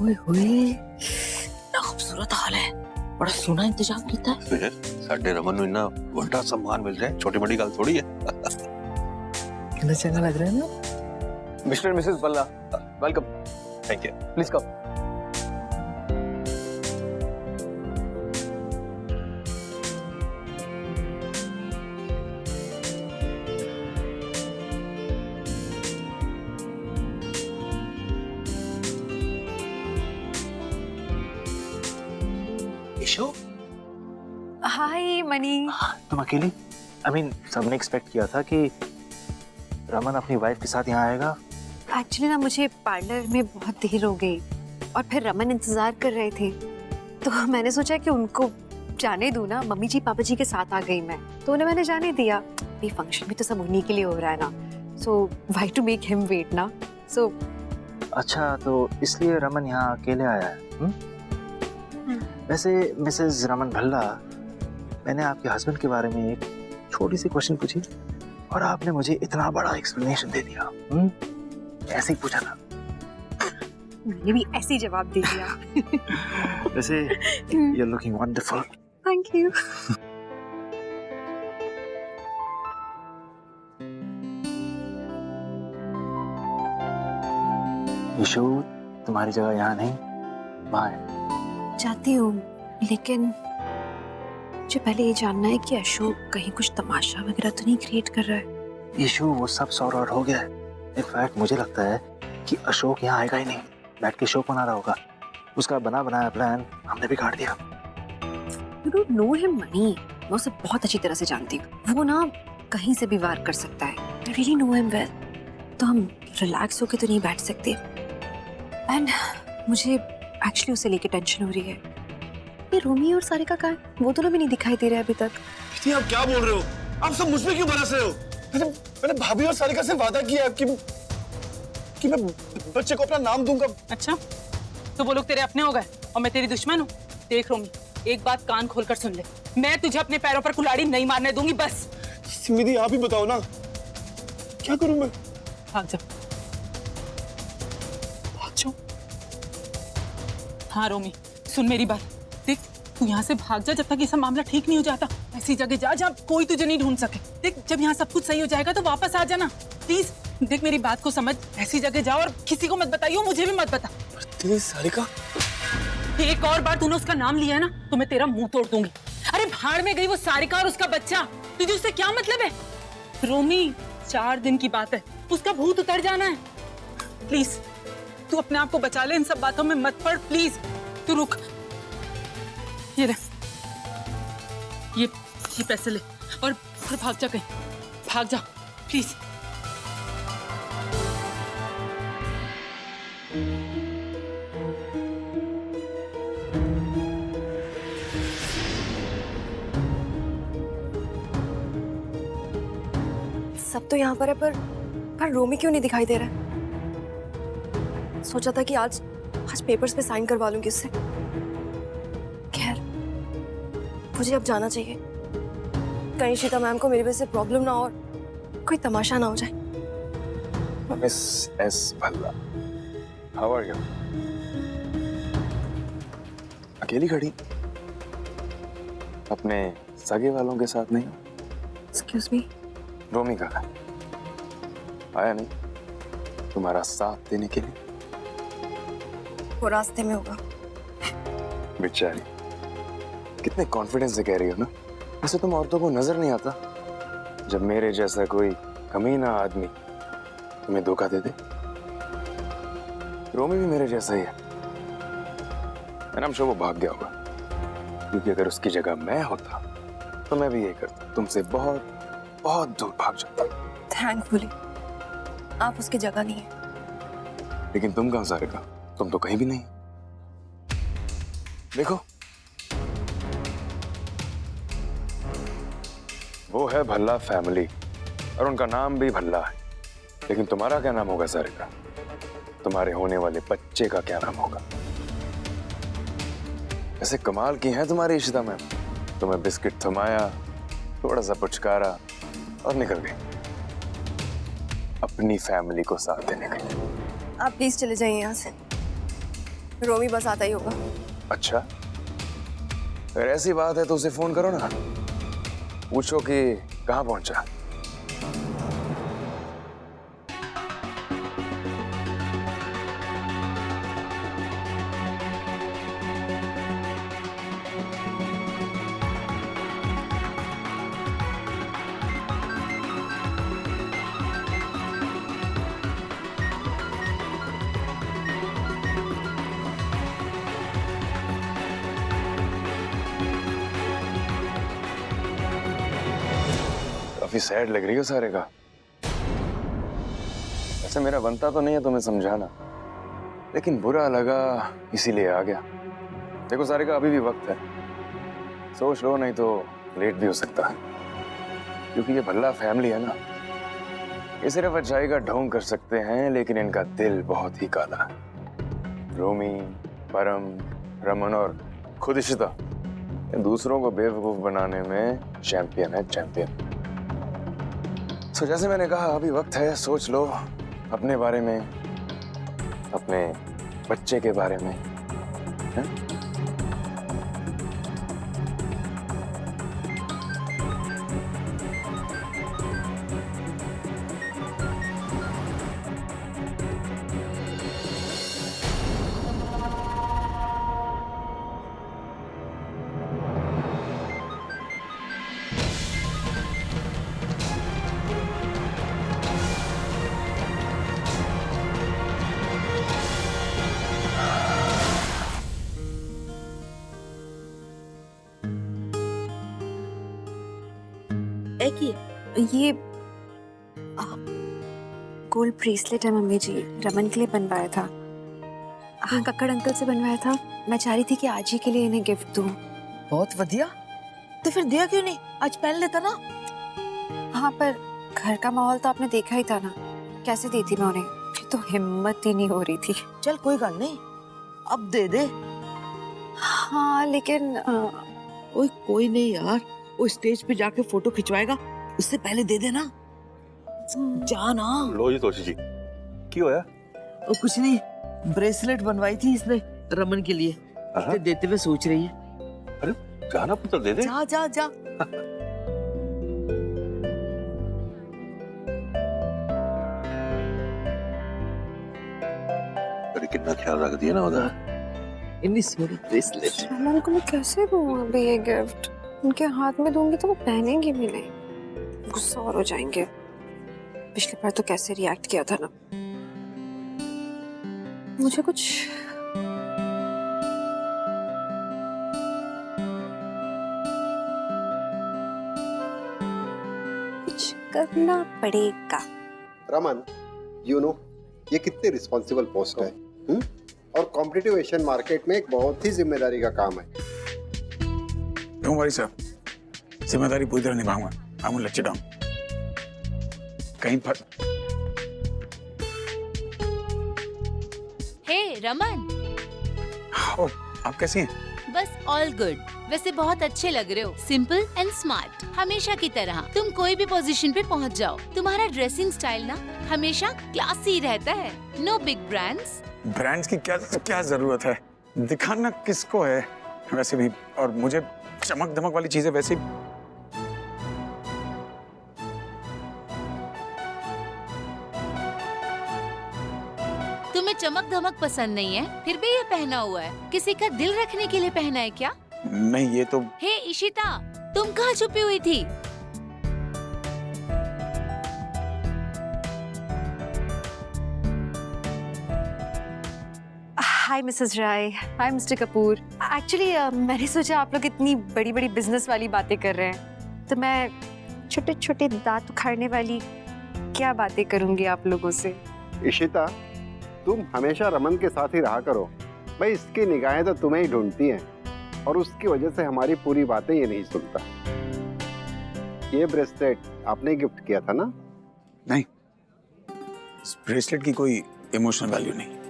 ओए होए ना खूबसूरत हाल है, बड़ा सोना इंतजाम किया है। फिर साडे रमन ਨੂੰ ਇੰਨਾ ਵੱਡਾ सम्मान मिल जाए छोटी बड़ी गल थोड़ी है। कितना चंगा लग रहा है ना। Mister and missus Balla, welcome. Thank you. Please come. Isho hi Mani. तुम अकेली? सबने एक्सपेक्ट किया था कि रमन अपनी वाइफ के साथ यहाँ आएगा। एक्चुअली ना मुझे पार्लर में बहुत देर हो गई और फिर रमन इंतजार कर रहे थे, तो मैंने सोचा कि उनको जाने दूं ना। मम्मी जी पापा जी के साथ आ गई मैं, तो उन्हें मैंने जाने दिया। ये फंक्शन भी तो सब उन्हीं के लिए हो रहा है ना, so why to make him wait ना। सो अच्छा, तो इसलिए रमन यहाँ अकेले आया है? वैसे मिसेस रमन भल्ला, मैंने आपके हस्बैंड के बारे में एक छोटी सी क्वेश्चन पूछी और आपने मुझे इतना बड़ा एक्सप्लेनेशन दे दिया। ऐसे ही पूछा था, मैंने भी ऐसे ही जवाब दे दिया। वैसे you're looking wonderful। Thank you. Ishu, तुम्हारी जगह यहाँ नहीं, वहाँ है। चाहती हूँ, लेकिन मुझे पहले ये जानना है कि अशोक कहीं कुछ तमाशा वगैरह तो नहीं क्रिएट कर रहा है। इशू वो सब सॉर्ट आउट हो गया है। इनफैक्ट मुझे लगता है कि अशोक यहाँ आएगा ही नहीं, बैठ के शो बना रहा होगा। उसका बना बनाया प्लान हमने भी काट दिया। You don't know him, money. मैं उसे बहुत अच्छी तरह से जानती हूँ। वो ना कहीं से भी वार कर सकता है। I really know him well। तो हम रिलैक्स होके तो नहीं बैठ सकते। एंड मुझे एक्चुअली उसे लेके टेंशन हो रही है। ये रोमी और सारिका का वो दोनों भी नहीं दिखाई दे रहे अभी तक। दीदी आप क्या बोल रहे हो? आप सब मुझ पे क्यों बरस रहे हो? मैंने भाभी और सारिका से वादा किया है कि मैं बच्चे को अपना नाम दूंगा। अच्छा, तो वो लोग तेरे अपने हो गए और मैं तेरी दुश्मन हूँ? देख रोमी, एक बात कान खोलकर सुन ले, मैं तुझे अपने पैरों पर कुल्हाड़ी नहीं मारने दूंगी। बस सिमि, आप ही बताओ ना, क्या करूं मैं? भाग जा। भाग जाऊं? हाँ रोमी, सुन मेरी बात। देख, तू यहाँ से भाग जा जब तक ये सब मामला ठीक नहीं हो जाता। ऐसी जगह जा जहाँ कोई तुझे नहीं ढूंढ सके। देख, जब यहाँ सब कुछ सही हो जाएगा तो वापस आ जाना प्लीज। देख मेरी बात को समझ, ऐसी जगह जाओ और किसी को मत बताइयो, मुझे भी मत बता। दीदी सारिका, एक और बार तूने उसका नाम लिया है ना तो मैं तेरा मुंह तोड़ दूंगी। अरे भाड़ में गई वो सारिका और उसका बच्चा, तुझे उससे क्या मतलब है? रोमी, 4 दिन की बात है, उसका भूत उतर जाना है। प्लीज तू अपने आप को बचा ले, इन सब बातों में मत पड़ प्लीज। तू रुक, ये ले, ये पैसे ले और भाग जा, कहीं भाग जा प्लीज। सब तो यहाँ पर है, पर रोमी क्यों नहीं दिखाई दे रहा है? सोचा था कि आज पेपर्स पे साइन करवा लूंगी उससे। खैर, मुझे अब जाना चाहिए, कहीं शीता मैम को मेरी वजह से प्रॉब्लम ना हो और कोई तमाशा ना हो जाए। Miss S Bhalla, how are you? अकेली खड़ी, अपने सगे वालों के साथ नहीं? Excuse me. रोमी कहाँ है? आया नहीं तुम्हारा साथ देने के लिए? वो रास्ते में होगा। बेचारी, कितने कॉन्फिडेंस से कह रही हो ना। वैसे तुम औरतों को नजर नहीं आता जब मेरे जैसा कोई कमीना आदमी तुम्हें धोखा दे दे? रोमी भी मेरे जैसा ही है। मैं नाम वो भाग गया होगा, क्योंकि अगर उसकी जगह मैं होता तो मैं भी यही करता, तुमसे बहुत बहुत दूर भाग जाता। थैंकफुली आप उसकी जगह नहीं है। लेकिन तुम कहां सारिका? तुम तो कहीं भी नहीं। देखो, वो है भल्ला फैमिली और उनका नाम भी भल्ला है, लेकिन तुम्हारा क्या नाम होगा सारिका? तुम्हारे होने वाले बच्चे का क्या नाम होगा? ऐसे कमाल की हैं तुम्हारी इशिता मैम, तुम्हें बिस्किट थमाया, थोड़ा सा पुचकारा और निकल गई अपनी फैमिली को साथ देने के लिए। आप प्लीज चले जाइए यहाँ से, रोमी बस आता ही होगा। अच्छा, अगर ऐसी बात है तो उसे फोन करो ना, पूछो कि कहाँ पहुंचा। काफी सैड लग रही हो सारे का। ऐसे मेरा बनता तो नहीं है तुम्हें समझाना, लेकिन बुरा लगा इसीलिए आ गया। देखो सारे का अभी भी वक्त है, सोच लो, नहीं तो लेट भी हो सकता है। क्योंकि ये भल्ला फैमिली है ना, ये सिर्फ अच्छाई का ढोंग कर सकते हैं, लेकिन इनका दिल बहुत ही काला है। रोमी, परम, रमन और खुद इशिता दूसरों को बेवकूफ बनाने में चैंपियन है, चैंपियन। तो जैसे मैंने कहा, अभी वक्त है, सोच लो अपने बारे में, अपने बच्चे के बारे में, है? ये गोल्ड ब्रेसलेट है मम्मी जी, रमन के लिए बनवाया था। हाँ, कक्कड़ अंकल से बनवाया था। मैं चाह रही थी कि आज ही के लिए इन्हें गिफ्ट दूं। बहुत वधिया, तो फिर दिया क्यों नहीं? आज पहन लेता ना। हाँ, पर घर का माहौल तो आपने देखा ही था ना, कैसे दी थी मैं उन्हें। फिर तो हिम्मत ही नहीं हो रही थी। चल कोई गल नहीं, अब दे दे। हाँ लेकिन ओए कोई नहीं यार, वो स्टेज पे जाके फोटो खिंचवाएगा, उससे पहले दे देना। जा ना। लो जी तोशी जी, क्यों होया? और कुछ नहीं, ब्रेसलेट बनवाई थी इसने रमन के लिए, हाँ? देते हुए सोच रही है। अरे जाना पुत्र, दे दे। जा जा जा। अरे कितना ख्याल रख दिया ना उधर। इतनी सोनी ब्रेसलेट। रमन को मैं कैसे दूँ अभी ये गिफ्ट? उनके हाथ में दूंगी तो वो पहनेंगे भी नहीं, गुस्सा और हो जाएंगे। पिछली बार तो कैसे रिएक्ट किया था ना। मुझे कुछ करना पड़ेगा। रमन, ये कितने रिस्पॉन्सिबल पोस्ट है, और कॉम्पिटिटिव एशियन मार्केट में एक बहुत ही जिम्मेदारी का काम है। Don't worry, sir. जिम्मेदारी पूरी तरह निभाऊंगा। I'm gonna let you down. कहीं पर हे रमन। ओ, आप कैसी हैं? बस ऑल गुड। वैसे बहुत अच्छे लग रहे हो, सिंपल एंड स्मार्ट, हमेशा की तरह। तुम कोई भी पोजीशन पे पहुंच जाओ, तुम्हारा ड्रेसिंग स्टाइल ना हमेशा क्लासी रहता है। No big brands. ब्रांड्स की क्या जरूरत है? दिखाना किसको है वैसे भी, और मुझे चमक धमक वाली चीजें वैसे तुम्हें चमक धमक पसंद नहीं है, फिर भी ये पहना हुआ है। किसी का दिल रखने के लिए पहना है क्या? नहीं, ये तो। हे इशिता, तुम कहाँ छुपी हुई थी? हाय मिसेस राय, हाय मिस्टर कपूर। एक्चुअली मैंने सोचा आप लोग इतनी बड़ी बड़ी बिजनेस वाली बातें कर रहे हैं, तो मैं छोटे छोटे दांत उखाड़ने वाली क्या बातें करूंगी आप लोगों से। इशिता, तुम हमेशा रमन के साथ ही रहा करो भाई, इसकी निगाहें तो तुम्हें ही ढूंढती हैं, और उसकी वजह से हमारी पूरी बातें ये नहीं सुनता। ये ब्रेसलेट आपने गिफ्ट किया था ना? नहीं, इस ब्रेसलेट की कोई इमोशनल वैल्यू नहीं।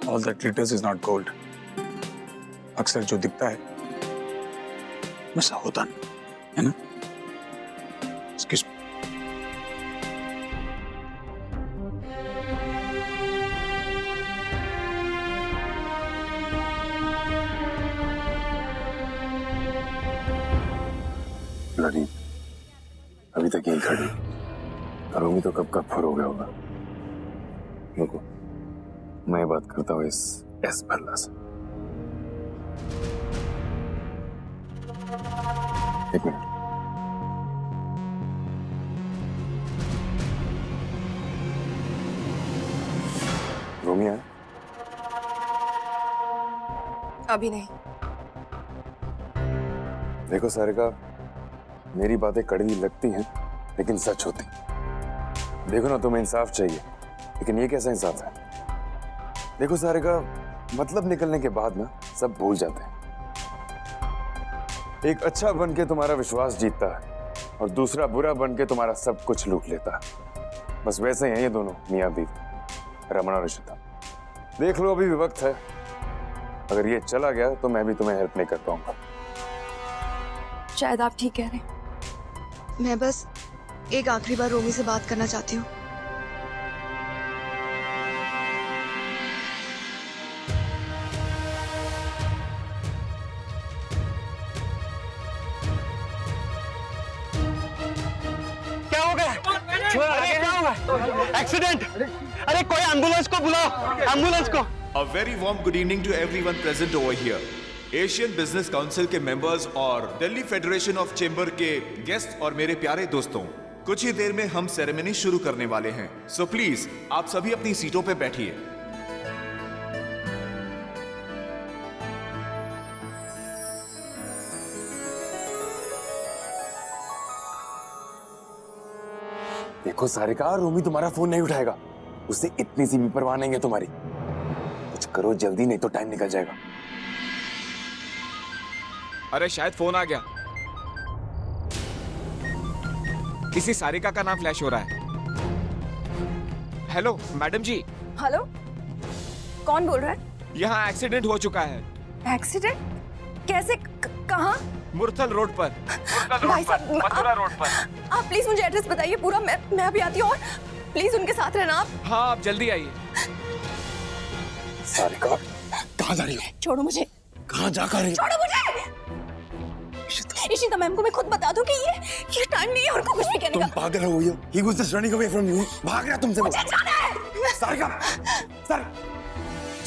All that glitters is not gold. अक्सर जो दिखता है वैसा होता नहीं, है ना? Excuse me. लड़ी अभी तक यहीं खड़ी, और रोमी तो कब का फुर हो गया होगा। देखो, मैं बात करता हूँ इस एस भल्ला से। एक मिनट। रोमी है? अभी नहीं। देखो सारिका, मेरी बातें कड़वी लगती हैं लेकिन सच होती। देखो ना, तुम्हें इंसाफ चाहिए, लेकिन ये कैसा इंसाफ है? देखो सारिका, मतलब निकलने के बाद ना सब भूल जाते हैं। एक अच्छा बन के तुम्हारा विश्वास जीतता है और दूसरा बुरा बन के तुम्हारा सब कुछ लूट लेता है। बस वैसे ही हैं ये दोनों, मियां बीवी, रमन और इशिता। देख लो, अभी भी वक्त है। अगर ये चला गया तो मैं भी तुम्हें हेल्प नहीं कर पाऊंगा। शायद आप ठीक कह रहे हैं। मैं बस एक आखिरी बार रोमी से बात करना चाहती हूँ। क्या हो गया? अरे क्या हुआ? एक्सीडेंट! अरे कोई एम्बुलेंस को बुलाओ, एम्बुलेंस को। A very warm good evening to everyone present over here. Asian business council के मेंबर्स और दिल्ली फेडरेशन ऑफ चेंबर के गेस्ट और मेरे प्यारे दोस्तों, कुछ ही देर में हम सेरेमनी शुरू करने वाले हैं। सो प्लीज आप सभी अपनी सीटों पे बैठिए। देखो सारिका, रोमी तुम्हारा फोन नहीं उठाएगा। उससे इतनी सी भी परवाह नहीं है तुम्हारी। कुछ करो जल्दी, नहीं तो टाइम निकल जाएगा। अरे शायद फोन आ गया। किसी सारिका का नाम फ्लैश हो रहा है। हेलो मैडम जी। हेलो, कौन बोल रहा है? यहाँ एक्सीडेंट हो चुका है। एक्सीडेंट? कैसे? कहाँ? मुरथल रोड पर। भाई साहब, मथुरा रोड पर। आप प्लीज मुझे एड्रेस बताइए पूरा। मैं अभी आती हूँ, और प्लीज उनके साथ रहना आप। हाँ, आप जल्दी आइए। सारिका, कहाँ जा रही हो? छोड़ो मुझे। कहाँ जा कर रही हो? छोड़ो मुझे। इशिता मैम को मैं खुद बता दूं कि ये टाइम नहीं है उनको कुछ भी कहने का। तुम पागल हो गई हो? He was just running away from you. भाग रहा तुमसे। मुझे जाना है। सारिका, सर।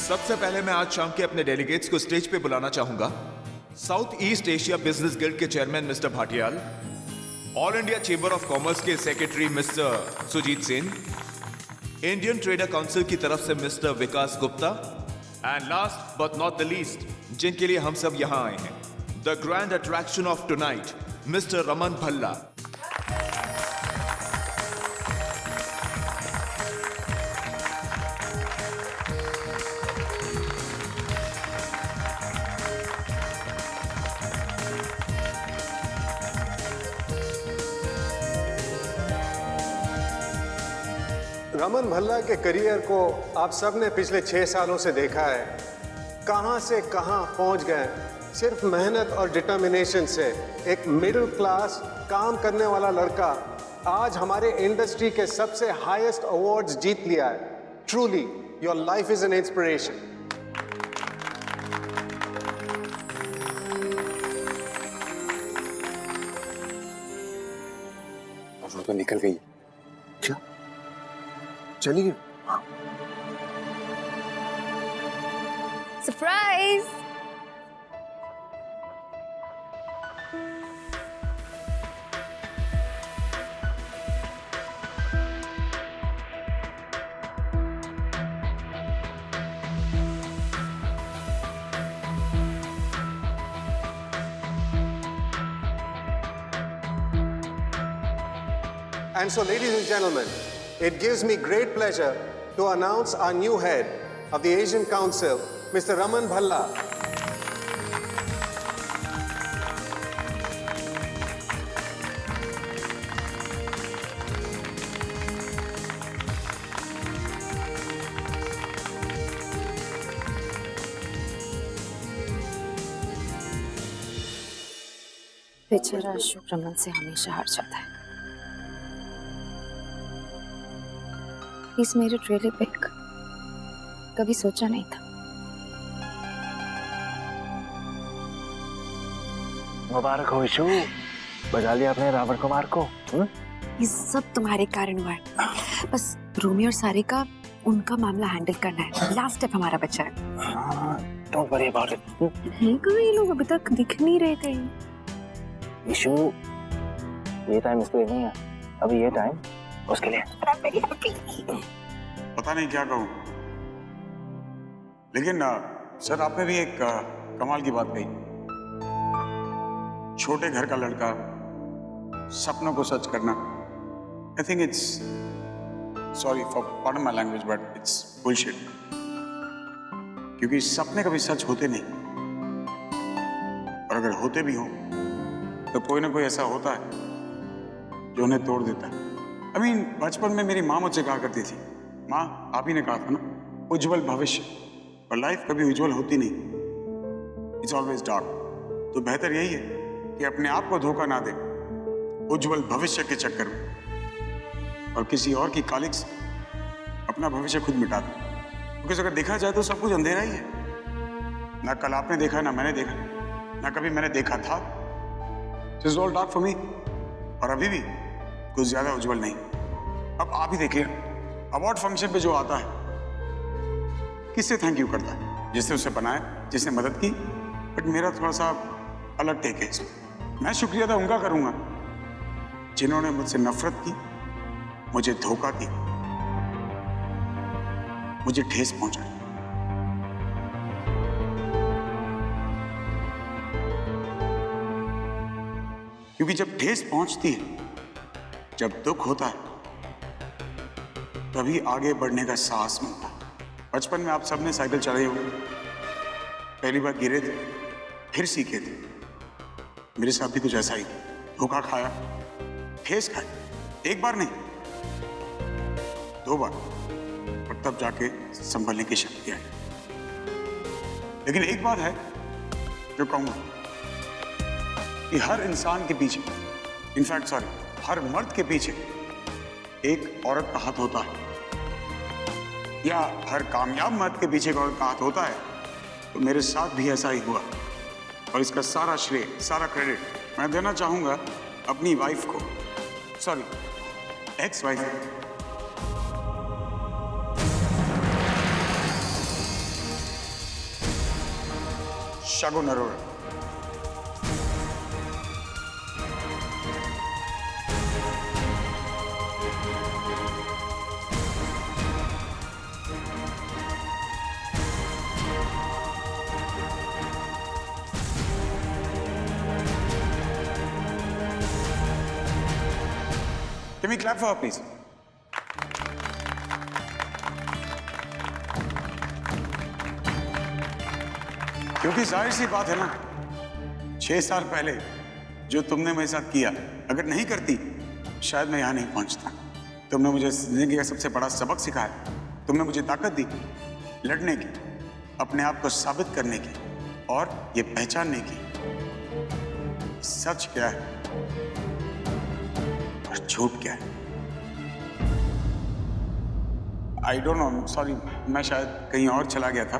सबसे पहले मैं आज शाम के अपने डेलीगेट्स को स्टेज पे बुलाना चाहूंगा। South East Asia business guild के chairman mister Bhatiyal, All India chamber of commerce के secretary mister Sujit Sen, Indian trader council की तरफ से mister Vikas Gupta, and last but not the least, जिनके लिए हम सब यहां आए हैं, the grand attraction of tonight, mister Raman Bhalla. Raman Bhalla के करियर को आप सब ने पिछले 6 सालों से देखा है। कहां से कहां पहुंच गए सिर्फ मेहनत और डिटर्मिनेशन से। एक मिडिल क्लास काम करने वाला लड़का आज हमारे इंडस्ट्री के सबसे हाईएस्ट अवार्ड्स जीत लिया है। Truly your life is an inspiration. तो निकल गई। क्या? चली गई? Surprise. And so, ladies and gentlemen, it gives me great pleasure to announce our new head of the Asian Council, Mr. Raman Bhalla. बेचारा अशोक रमन से हमेशा हार जाता है। इस मेरे ट्रेले पे कभी सोचा नहीं था। मुबारक हो इशू, बजा लिया अपने रावण कुमार को। ये सब तुम्हारे कारण हुआ है। बस रोमी और सारिका, उनका मामला हैंडल करना है। लास्ट स्टेप हमारा बच्चा है। Don't worry about it. नहीं कहाँ ये लोग अभी तक दिख नहीं रहे कहीं। इशू ये टाइम इसके लिए नहीं है, अभी ये टाइम उसके लिए। पता नहीं क्या कहूँ, लेकिन सर आपने भी एक कमाल की बात कही। छोटे घर का लड़का, सपनों को सच करना। I think it's, sorry for pardon my language, but it's bullshit. क्योंकि सपने कभी सच होते नहीं, और अगर होते भी हों तो कोई ना कोई ऐसा होता है जो उन्हें तोड़ देता है। I mean, बचपन में मेरी माँ मुझसे कहा करती थी, माँ आप ही ने कहा था ना, उज्जवल भविष्य, पर लाइफ कभी उज्जवल होती नहीं, इट्स ऑलवेज डार्क। तो बेहतर यही है कि अपने आप को धोखा ना दे उज्जवल भविष्य के चक्कर में, और किसी और की कालिक से अपना भविष्य खुद मिटा दे। क्योंकि अगर देखा जाए तो सब कुछ अंधेरा ही है। ना कल आपने देखा, ना मैंने देखा, ना कभी मैंने देखा था। It's all dark for me, और अभी भी कुछ ज्यादा उज्जवल नहीं। अब आप ही देखिए, अवार्ड फंक्शन पे जो आता है किससे थैंक यू करता है? जिसने उसे बनाया, जिसने मदद की। बट मेरा थोड़ा सा अलग टेक है इसमें। मैं शुक्रिया अदा उनका करूंगा जिन्होंने मुझसे नफरत की, मुझे धोखा दिया, मुझे ठेस पहुंचाई। क्योंकि जब ठेस पहुंचती है, जब दुख होता है, तभी आगे बढ़ने का साहस मिलता है। बचपन में आप सबने साइकिल चलाई होगी, पहली बार गिरे थे, फिर सीखे थे। मेरे साथ भी कुछ ऐसा ही, धोखा खाया, ठेस खाई, एक बार नहीं, 2 बार, और तब जाके संभलने की शक्ति आई। लेकिन एक बात है जो कहूंगा कि हर इंसान के पीछे, इनफैक्ट सॉरी, हर मर्द के पीछे एक औरत का हाथ होता है, या हर कामयाब मर्द के पीछे एक औरत का हाथ होता है। तो मेरे साथ भी ऐसा ही हुआ, और इसका सारा श्रेय, सारा क्रेडिट मैं देना चाहूंगा अपनी वाइफ को, सॉरी एक्स वाइफ को। शगुन Arora. Can we clap for her, please? क्योंकि जाहिर सी बात है ना, 6 साल पहले जो तुमने मेरे साथ किया, अगर नहीं करती शायद मैं यहां नहीं पहुंचता। तुमने मुझे जिंदगी का सबसे बड़ा सबक सिखाया। तुमने मुझे ताकत दी लड़ने की, अपने आप को साबित करने की, और ये पहचानने की सच क्या है और झूठ क्या है। आई डोंट नो, सॉरी, मैं शायद कहीं और चला गया था,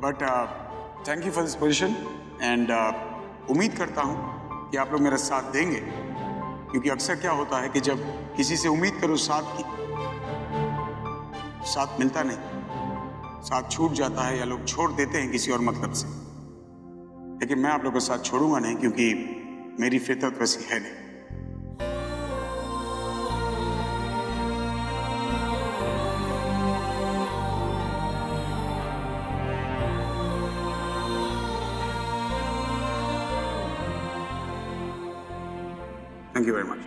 but thank you for this position, and उम्मीद करता हूँ कि आप लोग मेरा साथ देंगे। क्योंकि अक्सर क्या होता है कि जब किसी से उम्मीद करो साथ की, साथ मिलता नहीं, साथ छूट जाता है, या लोग छोड़ देते हैं किसी और मतलब से। लेकिन मैं आप लोगों का साथ छोड़ूंगा नहीं, क्योंकि मेरी फितरत वैसी है नहीं। Thank you very much.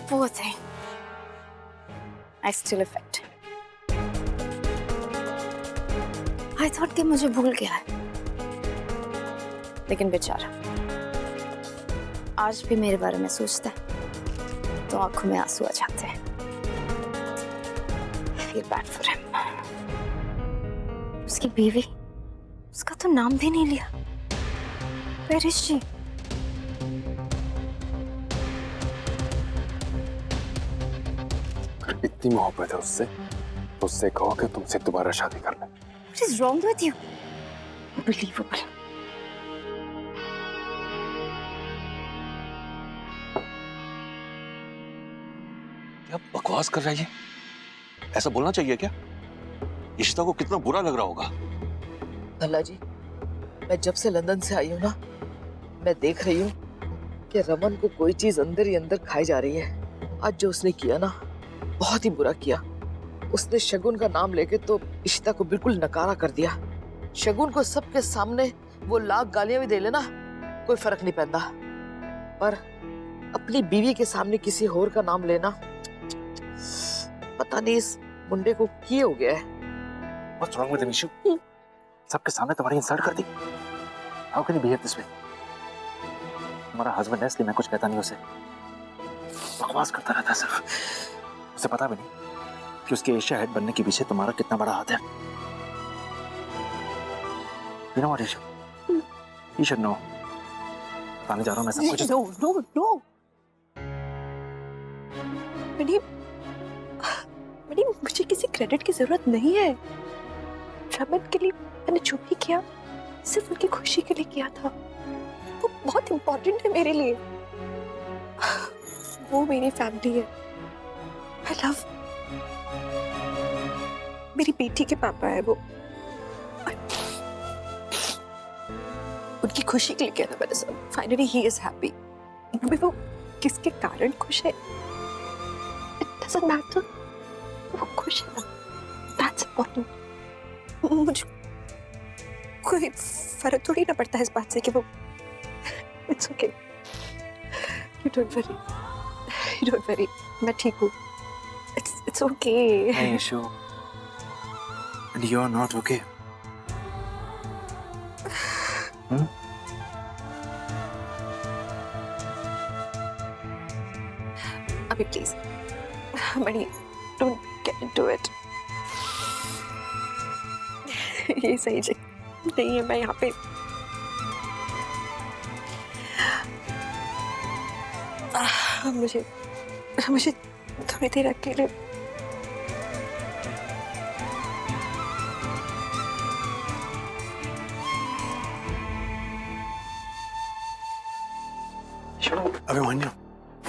Poor thing. I still affect. I thought कि मुझे भूल गया है, लेकिन बेचारा आज भी मेरे बारे में सोचता है तो आंखों में आंसू आ जाते हैं। Feel bad for him. उसकी बीवी, उसका तो नाम भी नहीं लिया। Where is she? इतनी मोहब्बत है उससे तो उससे कहो कि तुमसे दोबारा शादी कर ले। What is wrong with you? Unbelievable. क्या बकवास कर रही है? ऐसा बोलना चाहिए क्या? इशिता को कितना बुरा लग रहा होगा। भला जी, मैं जब से लंदन से आई हूँ ना, मैं देख रही हूँ कि रमन को कोई चीज अंदर ही अंदर खाई जा रही है। आज जो उसने किया ना, बहुत ही बुरा किया। उसने शगुन का नाम लेके तो इशिता को बिल्कुल नकारा कर दिया। शगुन को सबके सामने वो लाख गालियां भी दे लेना, कोई फर्क नहीं पैंदा, पर अपनी बीवी के सामने किसी और का नाम लेना, पता नहीं इस मुंडे को क्या हो गया है। What's wrong with him, Ishu? सबके सामने तुम्हारी इंसल्ट कर दी। How can you behave this way? तुम्हारा हस्बैंड है इसलिए मैं कुछ कहता नहीं उसे। बकवास करता रहता है सिर्फ। उसे पता भी नहीं कि उसके एशिया हेड बनने के पीछे तुम्हारा कितना बड़ा हाथ है। You know what, Ishu? You should know. बताने जा रहा हूँ मैं सब कुछ। No, no, no. मैडम, मुझे किसी क्रेडिट की जरूरत नहीं है। रमन के लिए मैंने जो भी किया सिर्फ उनकी खुशी के लिए किया था। वो बहुत इम्पोर्टेंट है मेरे लिए। वो मेरी फैमिली है। I love मेरी बेटी के पापा है वो। उनकी खुशी के लिए किया था मैंने सब। Finally he is happy. अभी वो किसके कारण खुश है? It doesn't matter. वो खुश है ना। That's important. मुझे कोई फर्क थोड़ी ना पड़ता है इस बात से कि वो It's okay. You don't worry. You don't worry. मैं ठीक हूँ. It's okay. नहीं Ishu. And you're not okay. अभी please Mani don't get into it. ये सही जगह नहीं है। मैं यहाँ पे मुझे थोड़ी देर अकेले Abhimanyu,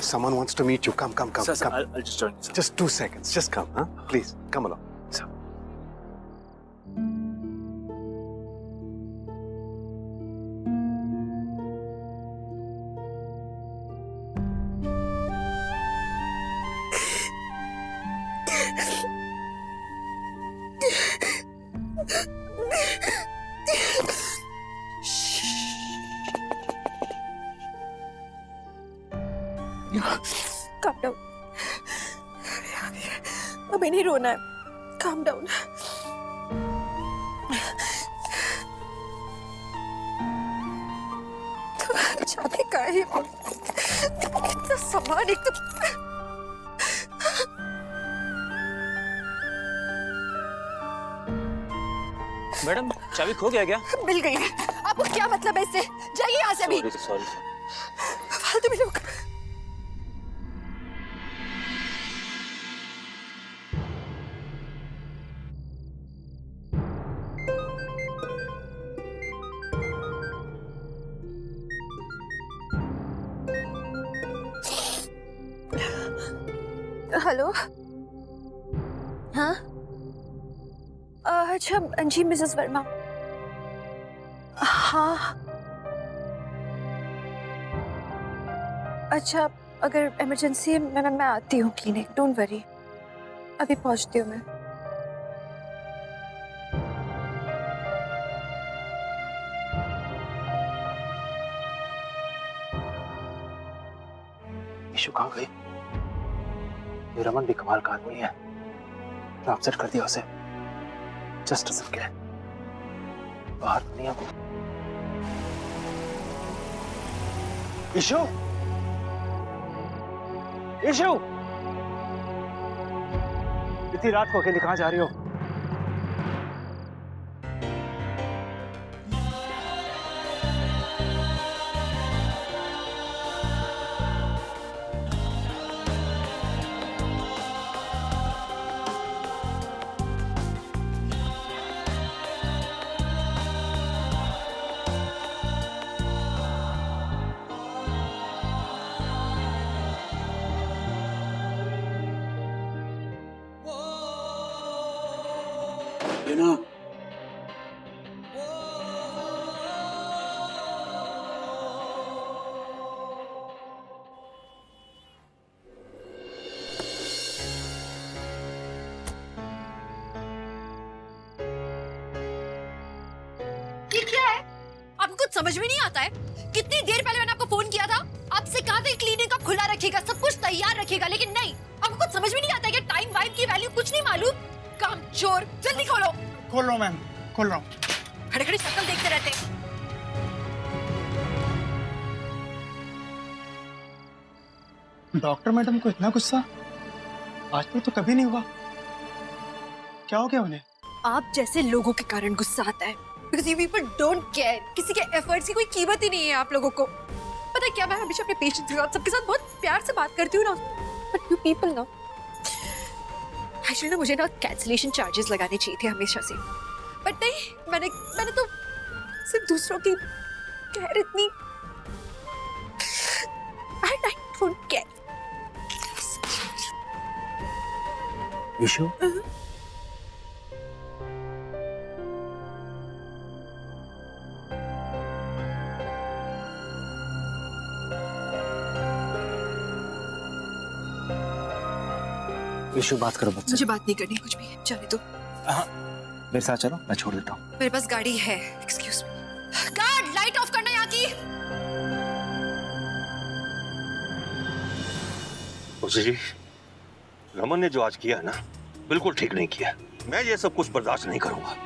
someone wants to meet you. Come. Sir, come. I'll just join you, sir. Just 2 seconds. Just come, huh? Please, come along. Sir. Calm down. अभी नहीं रोना है। Calm down. जाने का है कितना सामान एक तो। मैडम चाबी खो गया क्या? मिल गई है। आपको क्या मतलब है इससे? जाइए यहाँ से अभी। सॉरी फालतू में लोग। हेलो। हाँ अच्छा जी मिसेस वर्मा। हाँ अच्छा अगर इमरजेंसी है मैं आती हूँ क्लिनिक। डोंट वरी अभी पहुँचती हूँ मैं। इशू कहाँ गई? ये रमन भी कमाल का आदमी है। मैं अपसेट कर दिया उसे। Just doesn't care. बाहर तो नहीं है वो। ईशु, ईशु, इतनी रात को अकेले कहाँ जा रही हो? लेना। ये क्या है? आपको कुछ समझ में नहीं आता है? कितनी देर पहले मैंने आपको फोन किया था, आपसे कहा था क्लिनिक का खुला रखिएगा, सब कुछ तैयार रखिएगा, लेकिन नहीं, आपको कुछ समझ में नहीं आता है कि टाइम वाइम की वैल्यू कुछ नहीं मालूम। काम चोर, जल्दी खोलो। खोल रहा हूँ मैम, खोल रहा हूँ। खड़े खड़े शक्ल देखते रहते हैं। डॉक्टर मैडम को इतना गुस्सा आजकल तो कभी नहीं हुआ। क्या हो गया उन्हें? आप जैसे लोगों के कारण गुस्सा आता है। Because you people don't care. किसी के एफर्ट्स की कोई कीमत ही नहीं है आप लोगों को। पता है क्या, मैं हमेशा अपने पेशेंट्स के साथ, सबके साथ बहुत प्यार से बात करती हूँ ना। But you people ना, एक्चुअली ना मुझे ना कैंसिलेशन चार्जेस लगाने चाहिए थे हमेशा से। बट नहीं, मैंने तो सिर्फ दूसरों की केयर इतनी I don't care. Issue, issue बात करो मुझसे। मुझे बात नहीं करनी कुछ भी, चले तो। हाँ, मेरे साथ चलो, मैं छोड़ देता हूँ। मेरे पास गाड़ी है। Excuse me. Guard, light of करना यहाँ की। जी, रमन ने जो आज किया है ना, बिल्कुल ठीक नहीं किया। मैं ये सब कुछ बर्दाश्त नहीं करूंगा।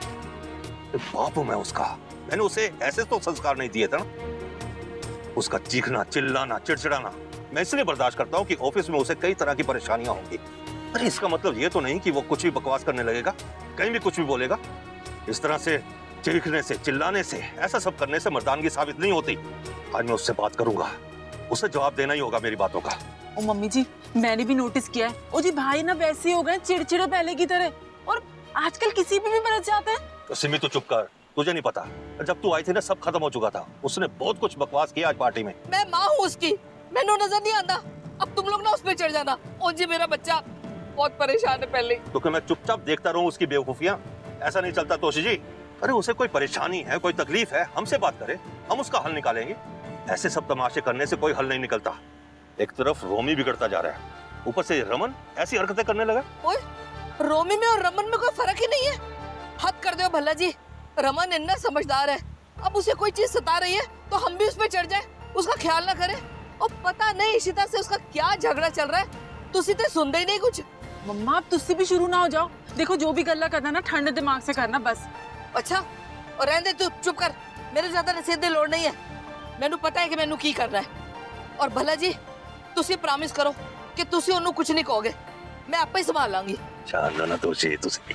बाप हूं मैं उसका। मैंने उसे ऐसे तो संस्कार नहीं दिए थे ना। उसका चीखना, चिल्लाना, चिड़चिड़ाना मैं इसलिए बर्दाश्त करता हूँ कि ऑफिस में उसे कई तरह की परेशानियां होंगी। अरे इसका मतलब ये तो नहीं कि वो कुछ भी बकवास करने लगेगा, कहीं भी कुछ भी बोलेगा। इस तरह से चीखने से, चिल्लाने से, ऐसा सब करने से मर्दानगी साबित नहीं होती। आज मैं उससे बात करूंगा, उसे जवाब देना ही होगा मेरी बातों का। ओ मम्मी जी, मैंने भी नोटिस किया है। ओ जी, भाई ना वैसे ही हो गए, चिड़चिड़े पहले की तरह, और आजकल किसी पे भी बरस जाते हैं। तो सिमी तू चुप कर, तुझे नहीं पता, जब तू आई थी ना सब खत्म हो चुका था। उसने बहुत कुछ बकवास किया आज पार्टी में। मैं माँ हूँ उसकी, मैंने नजर नहीं आता। अब तुम लोग ना उस पे चढ़ जाना। ओ जी, मेरा बच्चा बहुत परेशान है पहले। तो क्या मैं चुपचाप देखता रहूं उसकी बेवकूफियां? ऐसा नहीं चलता तोशी जी। अरे उसे कोई परेशानी है, कोई तकलीफ है, हमसे बात करे, हम उसका हल निकालेंगे। ऐसे सब तमाशे करने से कोई हल नहीं निकलता। एक तरफ रोमी बिगड़ता जा रहा है, ऊपर से रमन ऐसी हरकतें करने लगा। ओए, रोमी में और रमन में कोई फर्क ही नहीं है। हद कर दो भल्ला जी, रमन इतना समझदार है। अब उसे कोई चीज सता रही है तो हम भी उस पर चढ़ जाए, उसका ख्याल ना करें। और पता नहीं इशिता से उसका क्या झगड़ा चल रहा है, तुसी तो सुनते ही नहीं कुछ। मम्मा, आप तुझसे भी शुरू ना हो जाओ। देखो, जो भी गल्ला करना ना ठंडे दिमाग से करना बस। अच्छा, और रहने दे तू, चुप कर। मेरे ज्यादा नसीहत दी लोड़ नहीं है। मैनू पता है कि मैनू की करना है। और भला जी, तुसी प्रॉमिस करो कि तुसी उन्हें कुछ नहीं कहोगे, मैं आपे ही संभाल लांगी। शानदार ना तोशी, तुसी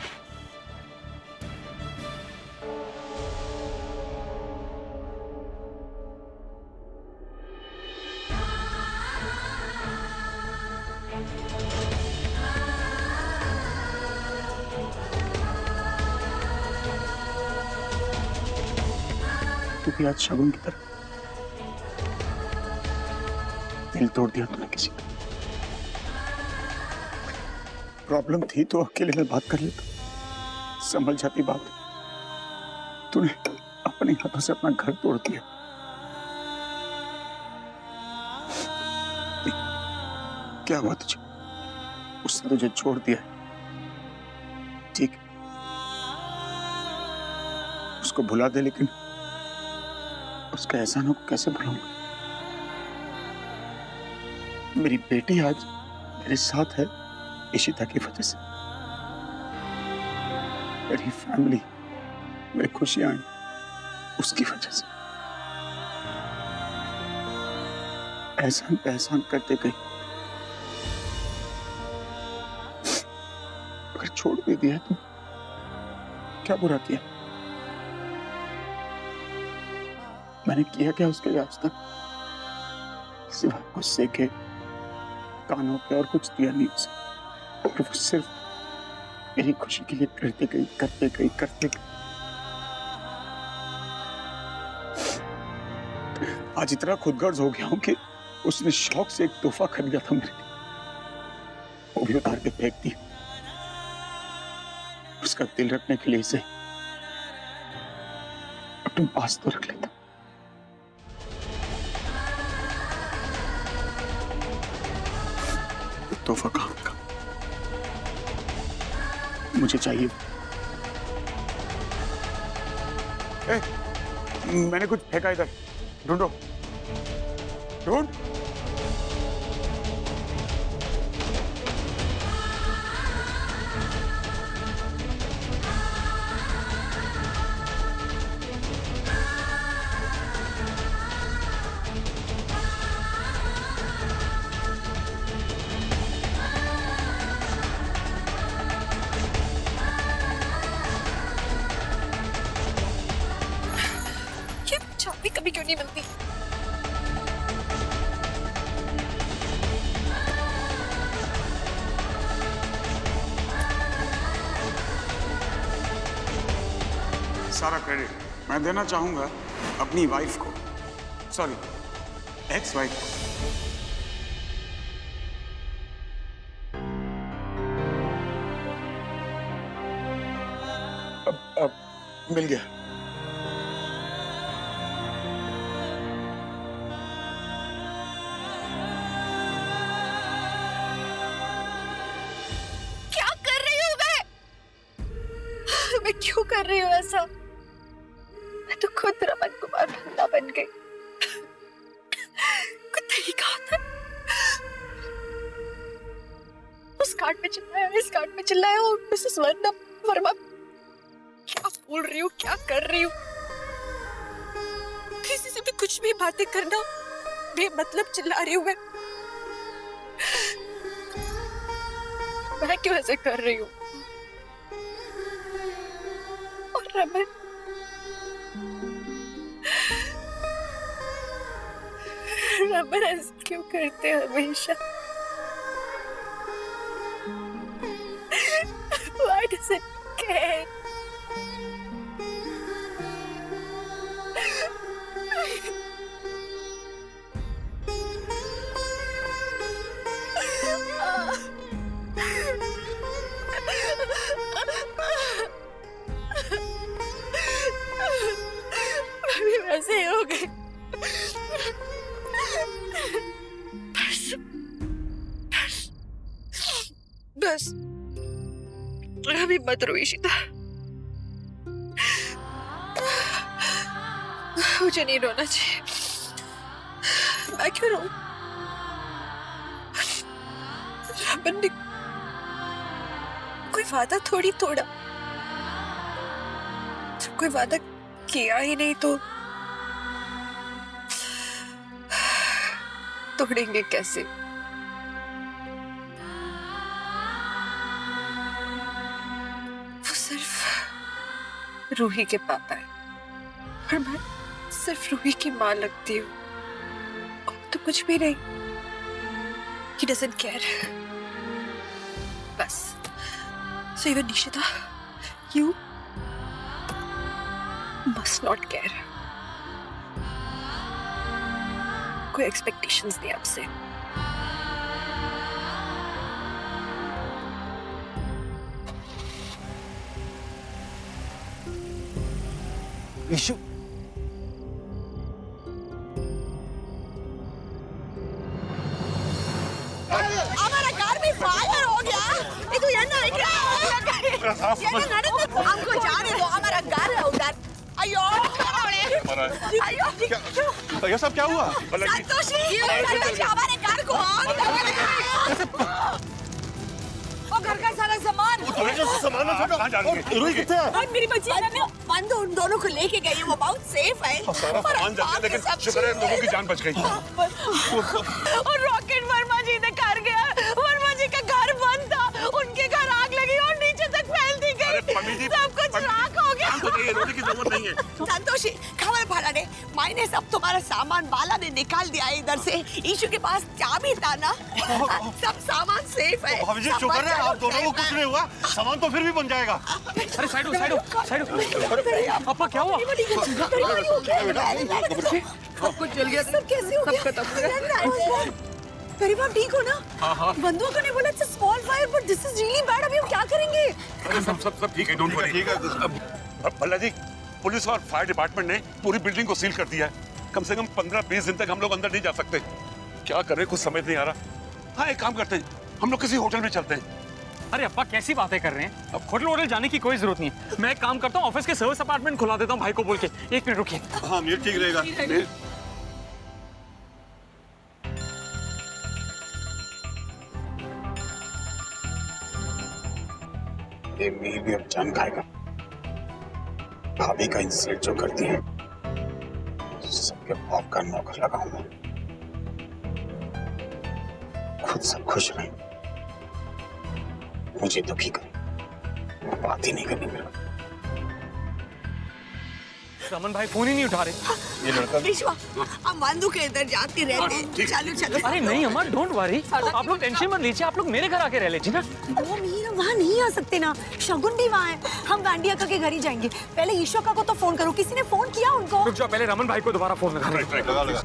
क्योंकि आज शगुन की तरह दिल तोड़ दिया तूने किसी का। प्रॉब्लम थी तो अकेले में बात कर लेता, संभल जाती बात। तूने अपने हाथों से अपना घर तोड़ दिया। क्या हुआ तुझे? उसने तुझे छोड़ दिया, ठीक, उसको भुला दे, लेकिन उसके एहसानों को कैसे भूलूंगा? मेरी बेटी आज मेरे साथ है इशिता की वजह से। मेरी फैमिली, मेरी खुशियां उसकी वजह से। एहसान एहसान करते गई, अगर छोड़ भी दिया तो क्या बुरा किया? मैंने किया क्या उसके लिए आज तक? सिवा गुस्से के, कानों पे, और कुछ दिया नहीं उसे। और वो सिर्फ मेरी खुशी के लिए करते गई, करते गई, करते गई। आज इतना खुदगर्ज हो गया हूं कि उसने शौक से एक तोहफा खरीदा था मेरे लिए, वो भी उतार के फेंक दिया। उसका दिल रखने के लिए इसे अपने पास तो रख लेता। तोहफा कहाँ का? मुझे चाहिए। मैंने कुछ फेंका इधर, ढूंढो, ढूंढ। ये चाबी कभी क्यों नहीं मिलती? सारा क्रेडिट मैं देना चाहूंगा अपनी वाइफ को, सॉरी एक्स वाइफ को। अब मिल गया। क्या कर रही हूँ मैं क्यों कर रही हूँ ऐसा? मैं तो खुद रमन कुमार भल्ला बन गई। कुछ तरीका होता है। उस कार्ड पे चिल्लाया, इस कार्ड पे चिल्लाया, और मिसेस वर्मा क्या बोल रही हूँ, क्या कर रही हूँ? किसी से भी कुछ भी बातें करना बेमतलब चिल्ला रही हूँ मैं क्यों ऐसे कर रही हूँ? और रमन ऐसे क्यों करते हैं हमेशा? Why does it care? वैसे ही हो गई। बस अभी मत रो इशिता, मुझे नहीं रोना चाहिए। मैं क्यों रो? रमन ने कोई वादा थोड़ी तोड़ा। जब कोई वादा किया ही नहीं तो तोड़ेंगे कैसे? वो सिर्फ रूही के पापा है और मैं सिर्फ रूही की माँ लगती हूँ, और तो कुछ भी नहीं। He doesn't care. बस so even Nishita, you must not care. कोई एक्सपेक्टेशंस नहीं आपसे। इशू हमारा कार भी फायर हो गया। ಇದು ಏನು ಐಡಿಯಾ? ಏನು ನಡೆದು हमको जाने दो, हमारा घर है उधर। अयो अयो ये सब क्या हुआ? संतोषी हमारे घर को आग लग गई। वो घर का सारा सामान। सामान ना छोड़ो। कहाँ जाएंगे? रूही कितने है? और मेरी बच्ची अनन्या बंदू उन दोनों को लेके गई है, वो बहुत सेफ है। सारा सामान जाता है, लेकिन शुक्र है लोगों की जान बच गई। और रॉकेट वर्मा जी ने कर गया। वर्मा जी का घर बंद था, उनके घर आग लगी और नीचे तक फैलती गई। सब कुछ राख हो गया। रोने की जरूरत नहीं है। संतोषी खबर भरा ने मायने सब तुम्हारा सामान बाला ने निकाल दिया है इधर से। ईशु के पास चाबी था ना, सब सामान सेफ है। भाभी जी शुक्र है आप दोनों को कुछ नहीं हुआ, सामान तो फिर भी बन जाएगा। अरे साइड हो। पापा क्या हुआ? सब कुछ जल गया। सब कैसे हो गया? खत्म हो गया। मेरी बाप ठीक हो ना? हाँ। बंदूकों ने बोला it's small fire but this is really bad. अभी हम क्या करेंगे? अरे सब ठीक है, डोंट वरी। ठीक है भल्ला जी, पुलिस और फायर डिपार्टमेंट ने पूरी बिल्डिंग को सील कर दिया है। कम से कम 15-20 दिन तक हम लोग अंदर नहीं जा सकते। क्या करें कुछ समझ नहीं आ रहा। हाँ एक काम करते हैं, हम लोग किसी होटल में चलते हैं। अरे अब्बा कैसी बातें कर रहे हैं? अब होटल जाने की कोई जरूरत नहीं है। मैं एक काम करता हूँ, ऑफिस के सर्विस अपार्टमेंट खुला देता हूँ भाई को बोल के। 1 मिनट रुकिए। हाँ ये ठीक रहेगा। ये मीर भी अब जान खाएगा। भाभी का इंसल्ट जो करती है, सबके बाप का नौकर लगाऊंगा। खुद सब खुश रहे, मुझे दुखी कर, बात ही नहीं करनी मेरे। रमन भाई फोन ही नहीं उठा रहे। ये लड़का विश्वा हम बंदू के इधर जाते रहते हैं। चलो चलो। अरे नहीं अम्मा डोंट वरी, आप लोग टेंशन मत लीजिए। आप लोग मेरे घर आके रह लीजिए ना। वो मीर वहाँ नहीं आ सकते ना, शगुन भी वहाँ है। हम वांडिया का के घर ही जाएंगे। पहले ईशोका को तो फोन करो, किसी ने फोन किया उनको? रुक जाओ, पहले रमन भाई को दोबारा फोन लगा। लगा।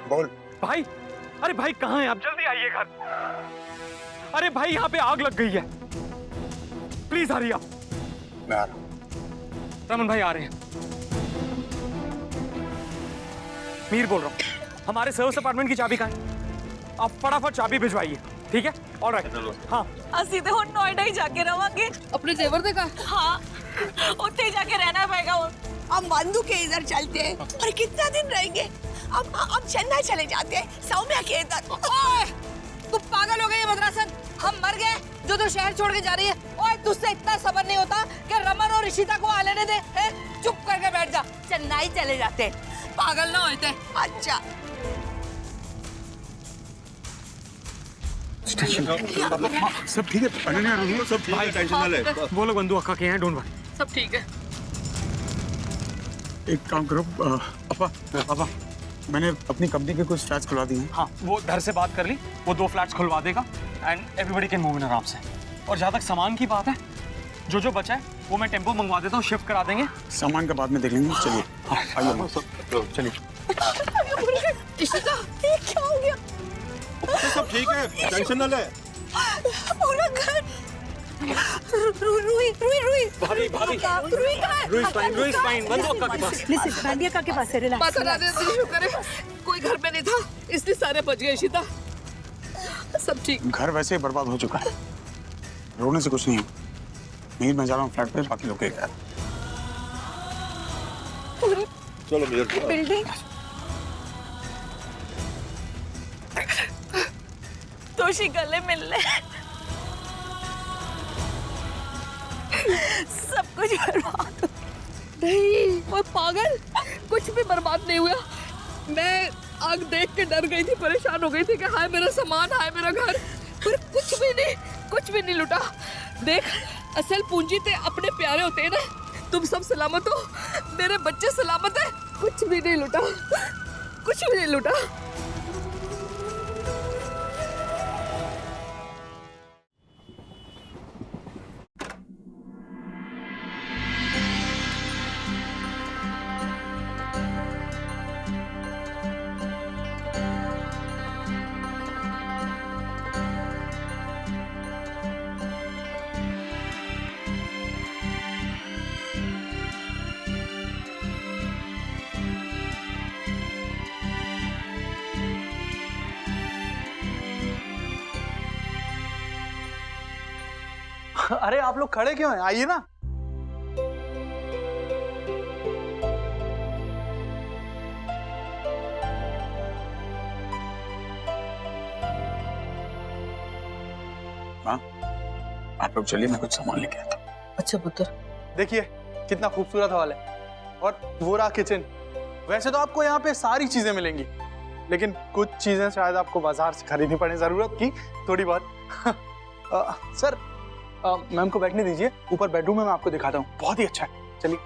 बोल भाई। अरे भाई कहाँ हैं आप? जल्दी आइए घर। अरे भाई यहाँ पे आग लग गई है, प्लीज हरी आप। मैं आ रहा हूँ। रमन भाई आ रहे हैं। मीर बोल रहा हूँ, हमारे सर्विस अपार्टमेंट की चाबी कहाँ है? आप फटाफट चाबी भिजवाइए, ठीक है? ऑलराइट। हाँ ਅਸੀਂ ਤੇ ਹੁਣ ਨੋਇਡਾ ਹੀ ਜਾ ਕੇ ਰਵਾਂਗੇ। अपने जेवर देखा? हाँ ਉੱਥੇ ही जाके रहना पड़ेगा। हम बंदू के इधर चलते हैं। और कितना दिन रहेंगे? अब चेन्नई चले जाते हैं, सौम्या के इधर। तू पागल हो गई है मद्रासन? हम मर गए जो तो शहर छोड़ के जा रही है। ओए तुझसे इतना सब्र नहीं होता कि रमन और ऋषिता को आ लेने दे? चुप करके बैठ जा। चेन्नई चले जाते हैं, पागल ना होते। अच्छा सब ठीक है, सब ठीक है, टेंशन ना ले। वो लोग बंधु अक्का के हैं, डोंट वरी। सब ठीक है। एक काम करो पापा, मैंने अपनी कंपनी के कुछ फ्लैट्स खुलवा दिए हैं। हाँ वो घर से बात कर ली, वो 2 फ्लैट्स खुलवा देगा and everybody can move in आराम से। और जहाँ तक सामान की बात है, जो बचा है वो मैं टेम्पो मंगवा देता हूँ, शिफ्ट करा देंगे। सामान का बाद में देख लेंगे। चलिए आइए चलिए। क्या हो गया? सब ठीक है, टेंशन ना ले। पूरा घर रुई भाभी रुई कहाँ है? रुई फाइन बंधु अक्का के पास। लिसन, वांडिया का के पास है, रिलैक्स। बता दे, शुक्र है कोई घर में नहीं था, इसलिए सारे बच गए। शीता सब ठीक। घर वैसे ही बर्बाद हो चुका है, रोने से कुछ नहीं। मीर मैं जा रहा हूँ फ्लैट पे, बाकी लोग के घर। चलो मीर। बिल्डिंग तोशी गले मिल ले। सब कुछ बर्बाद। नहीं वो पागल, कुछ भी बर्बाद नहीं हुआ। मैं आग देख के डर गई थी, परेशान हो गई थी कि हाय मेरा सामान, हाय मेरा घर, पर कुछ भी नहीं लुटा। देख असल पूंजी ते अपने प्यारे होते हैं ना। तुम सब सलामत हो, मेरे बच्चे सलामत है, कुछ भी नहीं लुटा, कुछ भी नहीं लुटा। अरे आप लोग खड़े क्यों हैं? आइए ना। माँ आप लोग चलिए, मैं कुछ सामान लेके आता हूँ। अच्छा पुत्र। देखिए कितना खूबसूरत हॉल है और वो रहा किचन। वैसे तो आपको यहाँ पे सारी चीजें मिलेंगी, लेकिन कुछ चीजें शायद आपको बाजार से खरीदनी पड़े, जरूरत की थोड़ी बहुत। सर मैम को बैठने दीजिए, ऊपर बेडरूम में मैं आपको दिखाता हूँ, बहुत ही अच्छा है। चलिए।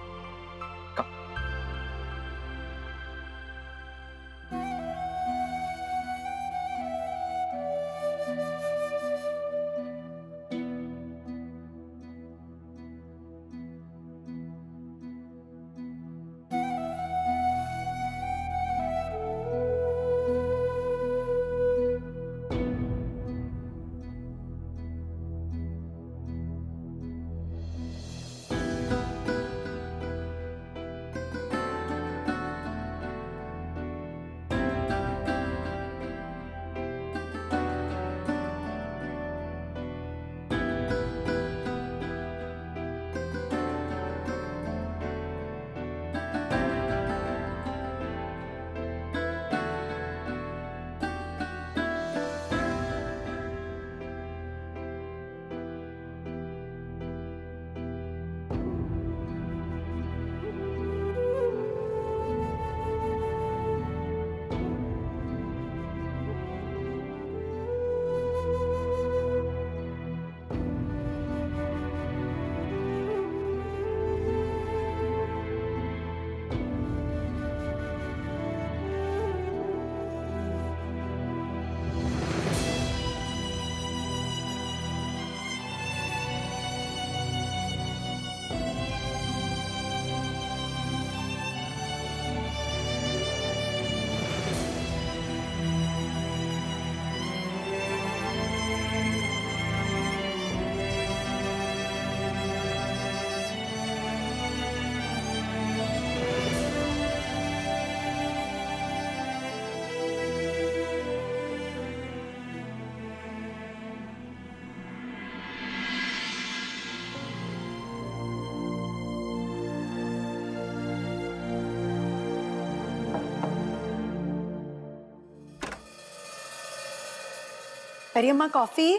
अरे अम्मा कॉफी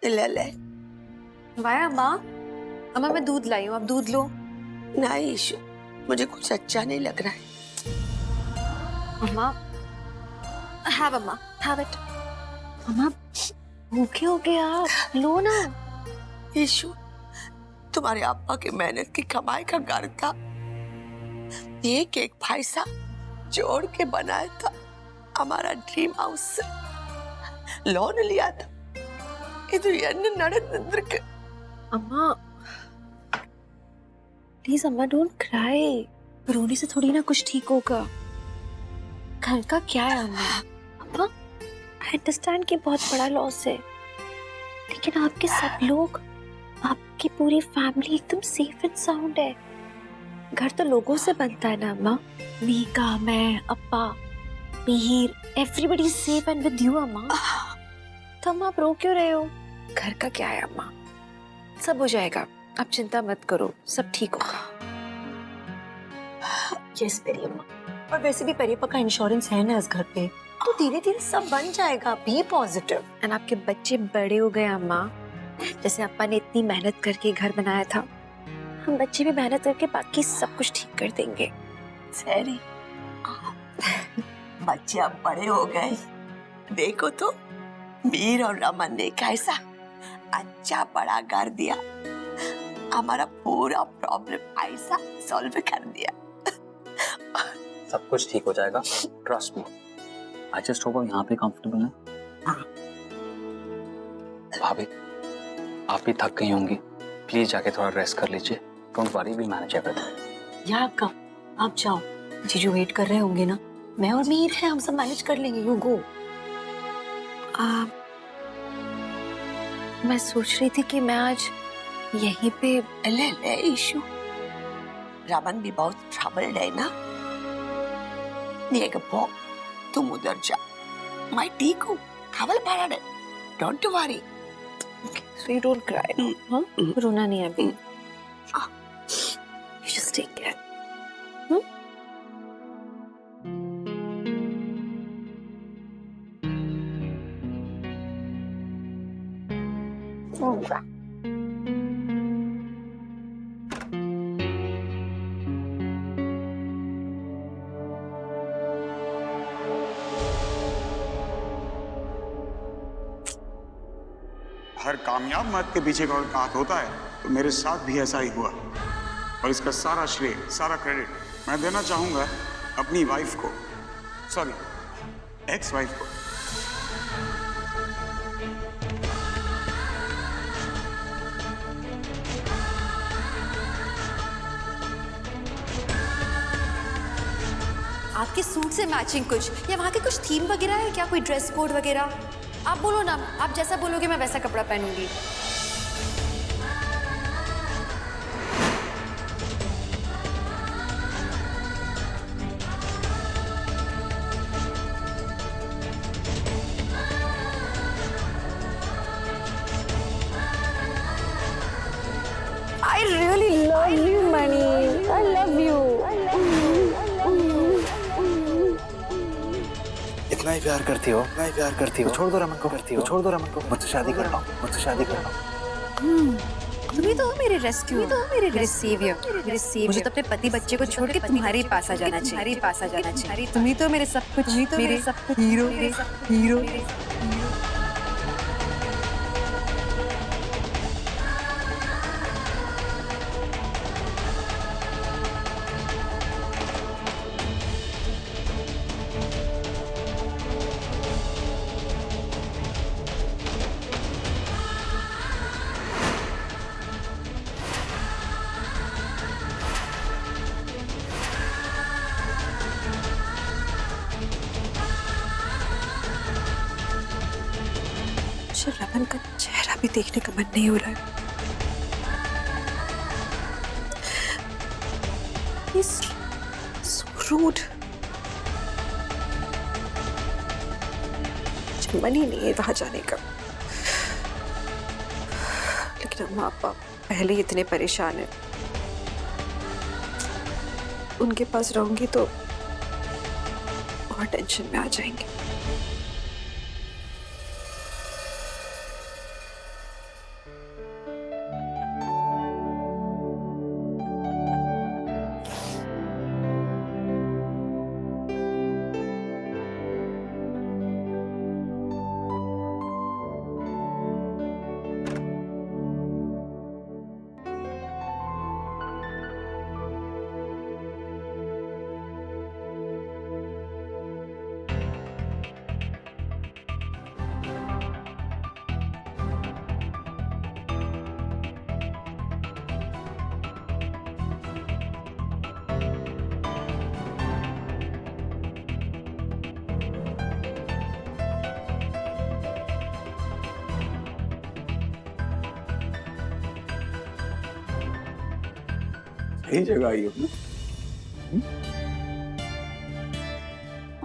ले ले। वाया अम्मा, अम्मा मैं दूध लाई हूँ, आप दूध लो। नहीं ईशु, मुझे कुछ अच्छा नहीं लग रहा है। अम्मा, हैव अम्मा, हैव इट। अम्मा भूखे हो गए आप, लो ना। ईशु, तुम्हारे अब्बा की मेहनत की कमाई का घर था, ये केक पैसा जोड़ के बनाया था, हमारा ड्रीम हाउस लोन लिया था। ಇದು ಏನು ನಡೆದಿದ್ರಕ್ಕೆ अम्मा प्लीज अम्मा डोंट क्राई, रोने से थोड़ी ना कुछ ठीक होगा। घर का क्या है अम्मा? अम्मा आई अंडरस्टैंड कि बहुत बड़ा लॉस है, लेकिन आपके सब लोग, आपकी पूरी फैमिली एकदम सेफ एंड साउंड है। घर तो लोगों से बनता है ना अम्मा। मीका, मैं, अप्पा, Mihir, everybody safe and with you अम्मा। तो अम्मा आप रो क्यों रहे हो? घर का क्या है अम्मा, सब हो जाएगा, आप चिंता मत करो, सब ठीक होगा। यस पेरी अम्मा, और वैसे भी पेरीपा का इंश्योरेंस है ना इस घर पे, तो धीरे धीरे सब बन जाएगा। B positive. एंड आपके बच्चे बड़े हो गए अम्मा, जैसे अप्पा ने इतनी मेहनत करके घर बनाया था, हम बच्चे भी मेहनत करके बाकी सब कुछ ठीक कर देंगे। सैरी, बच्चे अब बड़े हो गए, देखो तो मीर और रमन ने कैसा अच्छा बड़ा घर दिया, हमारा पूरा प्रॉब्लम ऐसा सॉल्व कर दिया। सब कुछ ठीक हो जाएगा, trust me. I just hope यहाँ पे कंफर्टेबल है। भाभी आप भी थक गई होंगी, प्लीज जाके थोड़ा रेस्ट कर लीजिए। Don't worry, will manage everything. या अक्का, आप जाओ, जीजू वेट कर रहे होंगे ना, मैं और मीर है, हम सब मैनेज कर लेंगे। You go. मैं सोच रही थी कि मैं आज यहीं पे ले ले ईशु, रमन भी बहुत ट्रबल्ड है ना, नेगपो तुम उधर जा, मैं ठीक हूँ, खबल पड़ा है, don't worry. So you don't cry, no? हाँ? रोना नहीं है अभी। You just take care. हर कामयाब मर्द के पीछे कोई हाथ होता है, तो मेरे साथ भी ऐसा ही हुआ। और इसका सारा श्रेय, सारा क्रेडिट मैं देना चाहूंगा अपनी वाइफ को, सॉरी एक्स वाइफ को। आपके सूट से मैचिंग कुछ या वहाँ के कुछ थीम वगैरह है क्या, कोई ड्रेस कोड वगैरह? आप बोलो ना, आप जैसा बोलोगे मैं वैसा कपड़ा पहनूंगी। I really love you, Mani. I love you. इतना ही प्यार करती हो, इतना ही प्यार करती हो, छोड़ दो रमन को, करती हो, छोड़ दो रमन को, मुझसे शादी कर लो, मुझसे शादी कर लो। तुम्ही तो हो मेरे रेस्क्यू, तो मेरे सेवियर, मेरे सेवियर। मुझे तो अपने पति बच्चे को छोड़ के तुम्हारे पास आ जाना चाहिए, तुम्हारे पास आ जाना चाहिए। तुम्ही तो मेरे सब कुछ, तुम्ही तो मेरे सब कुछ, हीरो, हीरो। मुझे रमन का चेहरा भी देखने का मन नहीं हो रहा है। He's so rude. मुझे मन ही नहीं है वहां जाने का, लेकिन अम्मा पापा पहले ही इतने परेशान हैं। उनके पास रहूंगी तो और टेंशन में आ जाएंगे। सही जगह आई हो ना?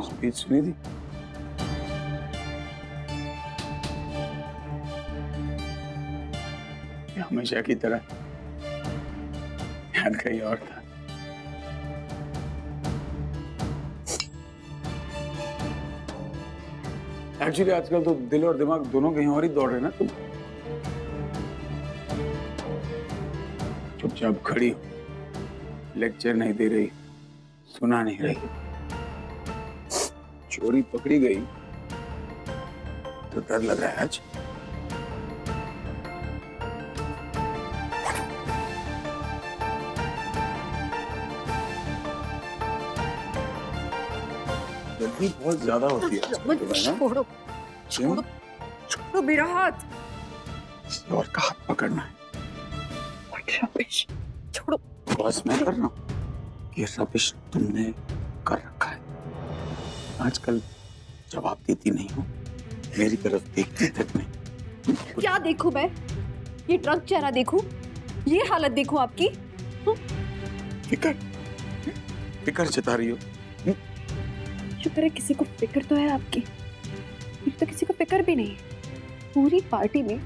स्पीच सुनी थी? हमेशा की तरह ध्यान कहीं और था। एक्चुअली आजकल तो दिल और दिमाग दोनों कहीं और ही दौड़ रहे ना। तुम चुपचाप खड़ी हो, लेक्चर नहीं दे रही, सुना नहीं रही, चोरी पकड़ी गई तो डर लग रहा है आज। गर्मी बहुत ज्यादा होती है। छोड़ो, छोड़ो, छोड़ो मेरा हाथ। और का हाथ पकड़ना है? छोड़ो। बस मैं कर रहा हूँ। ये रबिश तुमने कर रखा है। आजकल जवाब देती नहीं हो, मेरी तरफ देखती तक नहीं। क्या देखूं मैं? ये ड्रग चेहरा देखूं? ये हालत देखूं आपकी? फिकर फिकर जता रही हो। शुक्र है किसी को फिक्र तो है आपकी, मुझे तो किसी को फिक्र भी नहीं। पूरी पार्टी में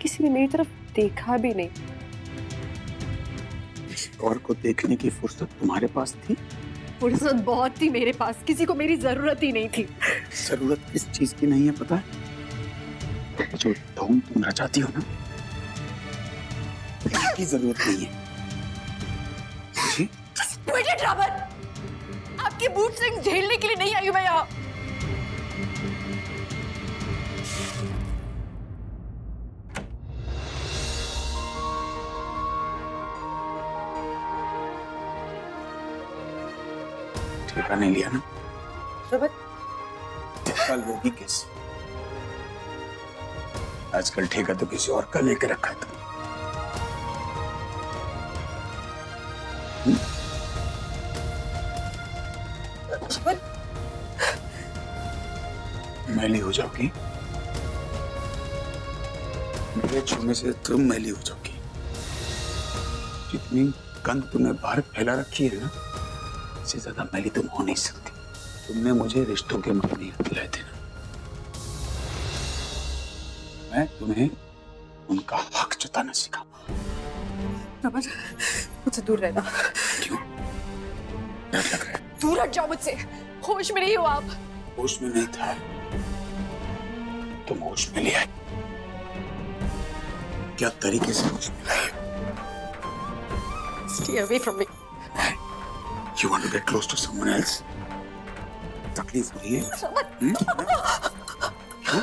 किसी ने मेरी तरफ देखा भी नहीं। और को देखने की फुर्सत तुम्हारे पास थी? फुर्सत बहुत थी मेरे पास, किसी को मेरी जरूरत ही नहीं थी। जरूरत किस चीज की नहीं है पता है? जो ढोंग तुम रचाती हो ना, की जरूरत नहीं है। जी? Quit it, Raman. आपकी बूट स्विंग झेलने के लिए नहीं आई हूं मैं यहाँ। ठेका नहीं लिया ना? रमन, कल होगी किस? आजकल ठेका तो किसी और का लेकर रखा था। मैली हो जाओगी, मेरे छूने से तुम मैली हो जाओगी। जितनी गंद तुमने बाहर फैला रखी है ना, इससे ज्यादा मैली तुम हो नहीं सकती। तुमने मुझे रिश्तों के मतलब नहीं दिलाए थे ना, मैं तुम्हें उनका हक जताना सिखाऊंगा। रमन, मुझसे दूर रहना। क्यों? डर लग रहा है? दूर हट जाओ मुझसे। होश में नहीं हो आप। होश में नहीं था, तुम होश में ले आए। क्या तरीके से होश में लाए? Stay away from me. You want to get close to someone else? तकलीफ हो रही है? क्यों?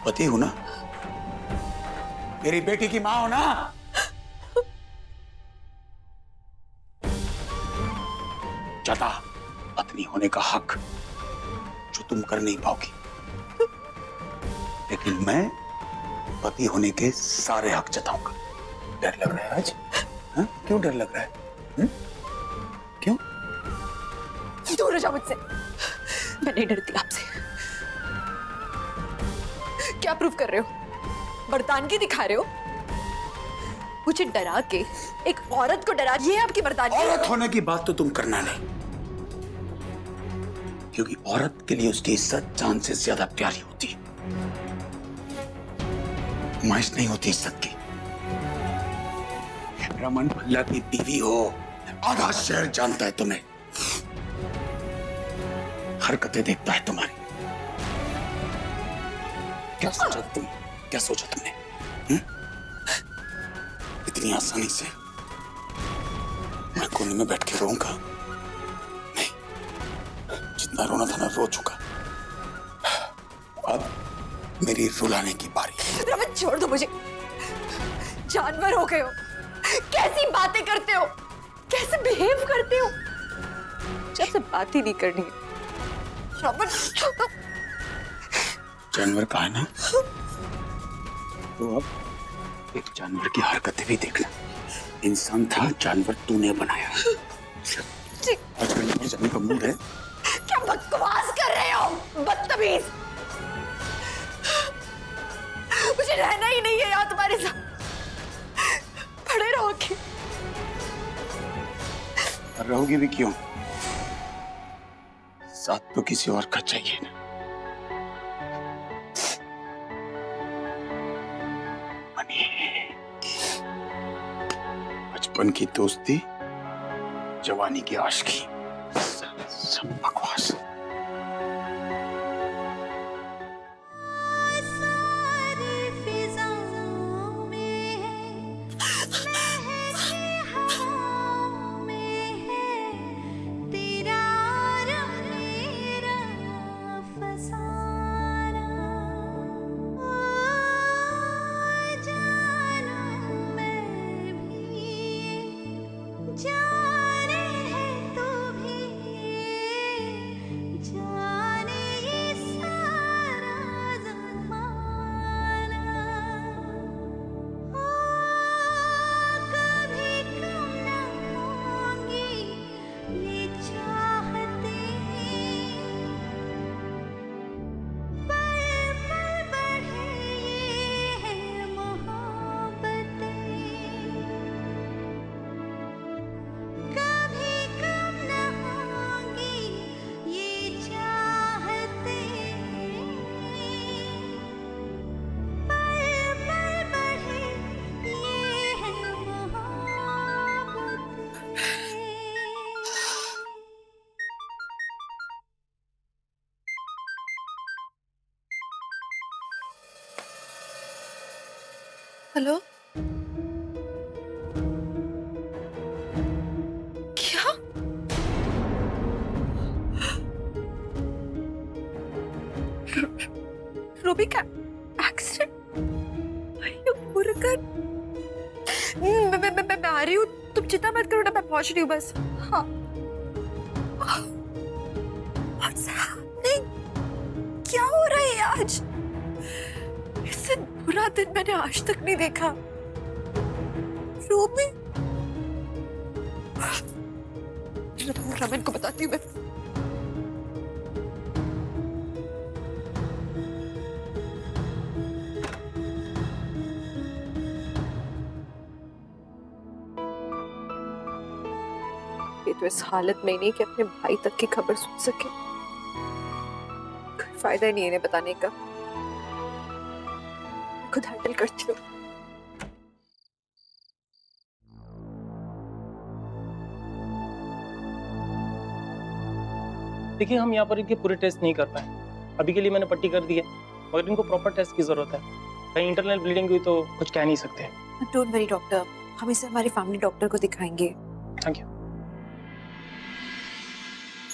पति हो ना? मेरी बेटी की माँ हो ना? जता पत्नी होने का हक जो तुम कर नहीं पाओगी, लेकिन मैं पति होने के सारे हक जताऊंगा। डर लग रहा है आज? हाँ? क्यों डर लग रहा है? क्यों? दूर हो जाओ मुझसे। मैं नहीं डरती आपसे। क्या प्रूफ कर रहे हो? मर्दानगी दिखा रहे हो? मुझे डरा के एक औरत को डरा, ये आपकी मर्दानगी? औरत होने की बात तो तुम करना नहीं, क्योंकि औरत के लिए उसकी इज्जत जान से ज्यादा प्यारी होती है। नुमाइश नहीं होती इज्जत की। रमन भल्ला की बीवी हो, आधा शहर जानता है तुम्हें, हरकतें देखता है तुम्हारी। क्या सोचा तुमने? इतनी आसानी से मैं कोने में बैठ के रोऊंगा? नहीं, जितना रोना था मैं रो चुका। अब मेरी रुलाने की बारी है। रमन, छोड़ दो मुझे। जानवर हो गए हो। कैसी बातें करते हो, कैसे बिहेव करते हो। जब से बात ही नहीं करनी है। रमन, जानवर कहा है ना, तो अब एक जानवर की हरकतें भी देखना। इंसान था, जानवर तूने बनाया। आजकल मर जाने का मूड है। क्या बकवास कर रहे हो, बदतमीज। मुझे रहना ही नहीं है यहाँ तुम्हारे साथ। पड़े रहोगे। रहोगी भी क्यों? साथ तो किसी और का चाहिए ना। मनी, बचपन की दोस्ती, जवानी की आशिकी, सब बकवास। हेलो, क्या? रूबी का एक्सीडेंट? मैं आ रही हूँ, तुम चिंता मत करो ना, मैं पहुंच रही हूँ बस। हाँ। What's happening? क्या हो रहा है आज? इससे बुरा दिन मैंने आज तक नहीं देखा। रूबी, रमन को बताती हूँ मैं। ये तो इस हालत में ही नहीं कि अपने भाई तक की खबर सुन सके। कोई फायदा ही नहीं है इन्हें बताने का। खुद हैंडल करती हूँ। देखिए, हम यहाँ पर इनके पूरे टेस्ट नहीं कर पाए। अभी के लिए मैंने पट्टी कर दी है, मगर इनको प्रॉपर टेस्ट की जरूरत है। कहीं इंटरनल ब्लीडिंग हुई तो कुछ कह नहीं सकते। डोंट वरी डॉक्टर, हम इसे हमारे फैमिली डॉक्टर को दिखाएंगे। Thank you.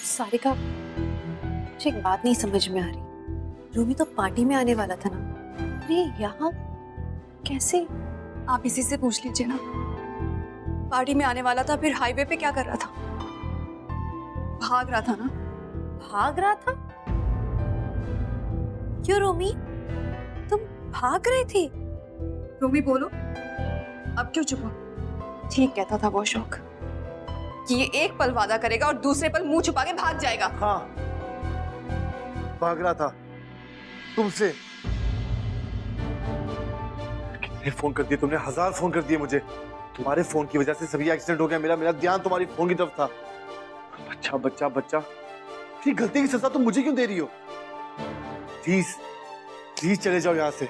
सारिका, मुझे एक बात नहीं समझ में आ रही। रूमी तो पार्टी में आने वाला था ना, अरे यहाँ कैसे? आप इसी से पूछ लीजिए ना। पार्टी में आने वाला था, फिर हाईवे पे क्या कर रहा था? भाग रहा था ना। भाग रहा था? क्यों रूमी, तुम भाग रही थी? रूमी बोलो, अब क्यों चुप हो? ठीक कहता था वो अशोक कि ये एक पल वादा करेगा और दूसरे पल मुंह छुपा के भाग जाएगा। हाँ, भाग रहा था तुमसे। कितने फोन कर दिए तुमने? 1000 फोन कर दिए मुझे। तुम्हारे फोन की वजह से सभी एक्सीडेंट हो गया। मेरा ध्यान तुम्हारी फोन की तरफ था। बच्चा बच्चा बच्चा, फिर गलती की सजा तुम मुझे क्यों दे रही हो? प्लीज प्लीज चले जाओ यहाँ से।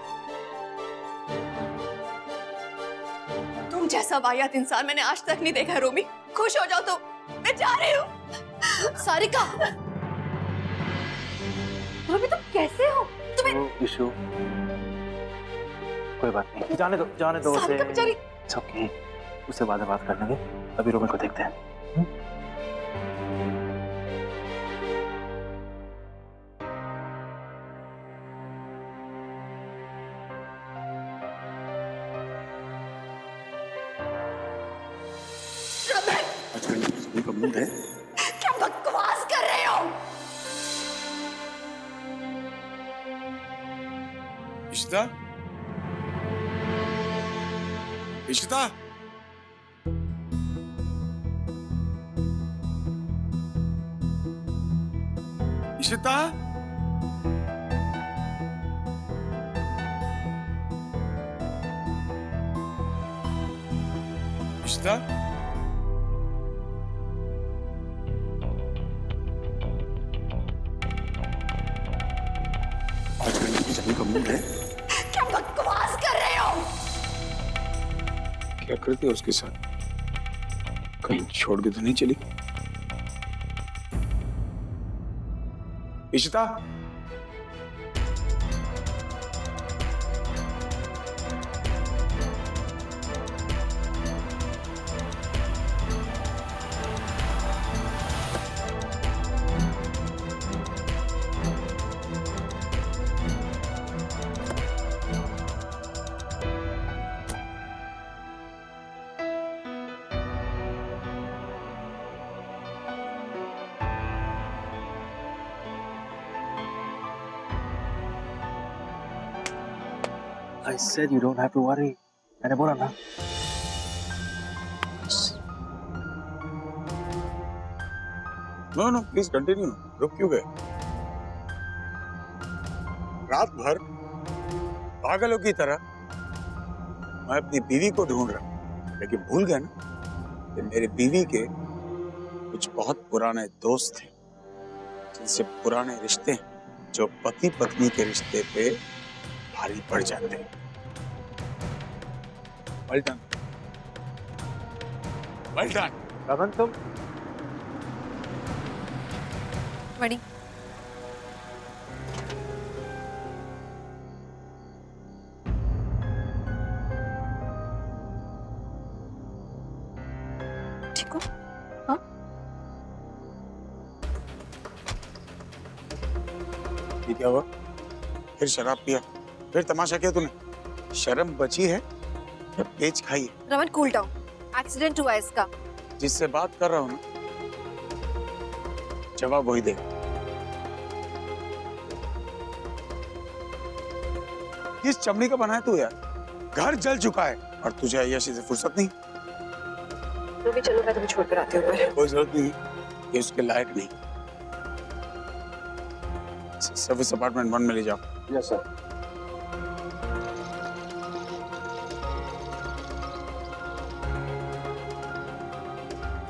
तुम जैसा वाहियात इंसान मैंने आज तक नहीं देखा। रोमी, खुश हो जाओ तो मैं जा रही हूँ। सारिका, रोमी तुम कैसे हो? तुम्हें इशू, कोई बात नहीं, जाने दो उसे। सारिका बेचारी। It's okay, उससे बाद में बात कर लेंगे। अभी रोमी को देखते हैं। है? क्या बकवास कर रहे हो? इशिता? इशिता? इशिता? इशिता? है? क्या बकवास कर रहे हो? क्या करती है उसके साथ? कहीं छोड़ के तो नहीं चली? Ishita? I said you don't have to worry. मैंने बोला ना। No please continue. रुक क्यों गए? रात भर पागलों की तरह मैं अपनी बीवी को ढूंढ रहा, लेकिन भूल गया ना कि मेरी बीवी के कुछ बहुत पुराने दोस्त थे, जिनसे पुराने रिश्ते हैं जो पति पत्नी के रिश्ते पे भारी पड़ जाते हैं। Well done. Well done. Raman, तुम मणि, क्या हुआ? फिर शराब पिया, फिर तमाशा किया तूने? शर्म बची है या पेच खाई है? रमन कूल डाउन, एक्सीडेंट हुआ है इसका। जिससे बात कर रहा हूँ ना, जवाब वही देगा। किस चमड़ी का बना है तू यार? घर जल चुका है और तुझे अय्याशी से फुर्सत नहीं। तो भी चलो, मैं तुम्हें छोड़ कर आती हूँ ऊपर। कोई जरूरत नहीं, ये उसके लायक नहीं। सर्विस अपार्टमेंट 1 में ले जाओ। Yes sir.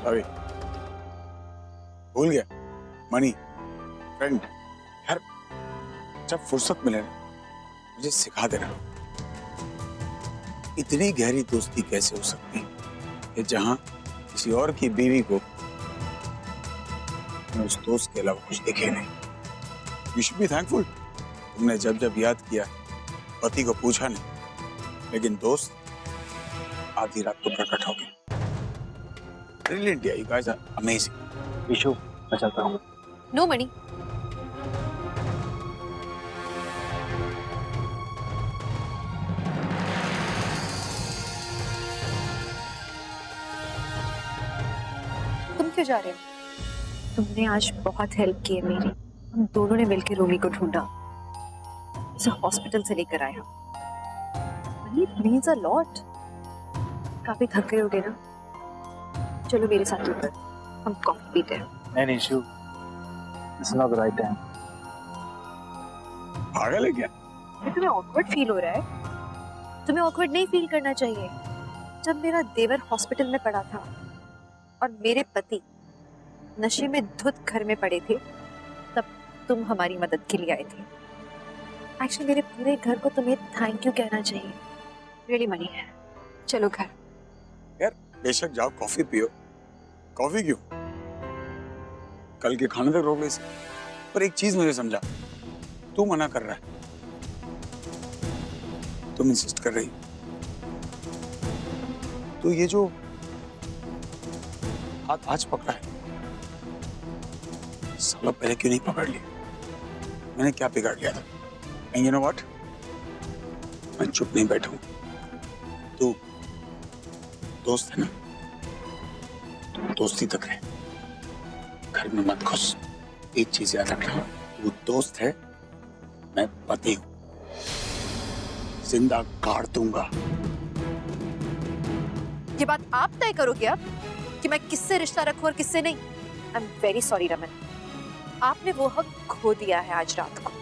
अभी भूल गया मनी फ्रेंड यार, जब फुर्सत मिले मुझे सिखा देना इतनी गहरी दोस्ती कैसे हो सकती है कि जहां किसी और की बीवी को उस दोस्त के अलावा कुछ दिखे नहीं। You should be thankful. तुमने जब जब याद किया पति को पूछा नहीं, लेकिन दोस्त आधी रात को प्रकट हो गए। Brilliant, yeah, you guys are amazing. Vishu, मैं चलता हूँ। नो मणि। तुम क्यों जा रहे हो? तुमने आज बहुत हेल्प की है मेरी। हम दोनों ने मिलकर रोमी को ढूंढा, उसे हॉस्पिटल से लेकर आया। It means a lot. काफी थक गए होगे ना? चलो मेरे साथ ऊपर, हम कॉफी पीते हैं। नहीं शू, this is not the right time. पागल है क्या? तुम्हें ऑकवर्ड फील हो रहा है? तुम्हें ऑकवर्ड नहीं फील करना चाहिए। जब मेरा देवर हॉस्पिटल में पड़ा था और मेरे पति नशे में धुत घर में पड़े थे, तब तुम हमारी मदद के लिए आए थे। एक्चुअली मेरे पूरे घर को तुम्हें थैंक यू कहना चाहिए। रियली मनी है। चलो घर। यार बेशक जाओ, कॉफी पियो। कॉफी क्यों? कल के खाने तक रोक ले। पर एक चीज मुझे समझा, तू मना कर रहा है, तुम इंसिस्ट कर रही। तो ये जो हाथ आज पकड़ा है, साला पहले क्यों नहीं पकड़ लिया? मैंने क्या बिगाड़ लिया था? एंड यू नो व्हाट, मैं चुप नहीं बैठूं। तू दोस्त है ना, तुम दोस्ती तक रहे, घर में मत घुस। एक चीज याद रखना, वो दोस्त है, मैं पति हूं। जिंदा गाड़ दूंगा। ये बात आप तय करोगे अब कि मैं किससे रिश्ता रखूं और किससे नहीं। I am very sorry Raman, आपने वो हक खो दिया है आज रात को,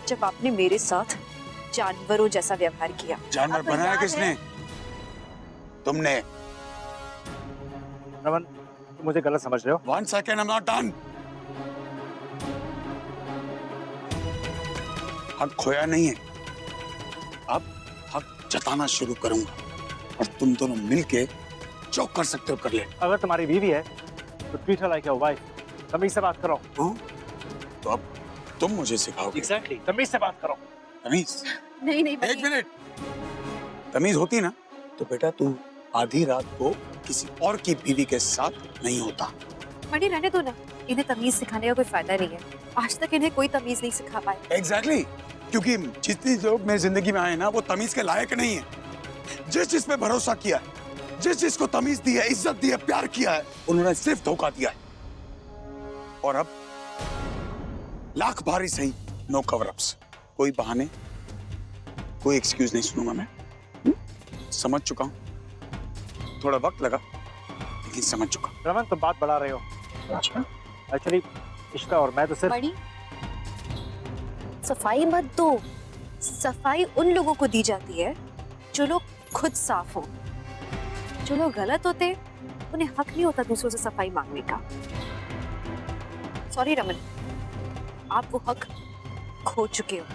जब आपने मेरे साथ जानवरों जैसा व्यवहार किया। जानवर बनाया किसने? तुमने। रमन, तुम मुझे गलत समझ रहे हो। 1 second, I'm not done. हक खोया नहीं है, अब हक जताना शुरू करूंगा और तुम दोनों मिलके जो कर सकते हो कर ले। अगर तुम्हारी बीवी है तो treat her like your wife. तमीज से बात करो। तो अब तुम मुझे सिखाओगे। एग्जैक्टली, तमीज से बात करो। तमीज? नहीं नहीं, एक मिनट। तमीज होती ना तो बेटा तू आधी रात को किसी और की बीवी के साथ नहीं होता। मणि रहने दो ना, इन्हें तमीज सिखाने का कोई फायदा नहीं है। आज तक इन्हें कोई तमीज नहीं सिखा पाए। एग्जैक्टली, क्योंकि जितने लोग मेरी जिंदगी में आए ना, वो तमीज के लायक नहीं है। जिस जिस पे भरोसा किया है, जिस जिसको तमीज दी है, इज्जत दी है, प्यार किया है, उन्होंने सिर्फ धोखा दिया है। और अब लाख भारी सही, नो कवर अप्स। कोई बहाने, कोई एक्सक्यूज नहीं सुनूंगा मैं। समझ चुका हूं, थोड़ा वक्त लगा लेकिन समझ चुका। रमन, तुम बात बढ़ा रहे हो। अच्छा, एक्चुअली इश्का और मैं तो सिर्फ। मणि, सफाई मत दो। सफाई उन लोगों को दी जाती है जो लोग खुद साफ हो। जो लोग गलत होते उन्हें हक नहीं होता दूसरों से सफाई मांगने का। सॉरी रमन, आप वो हक खो चुके हो।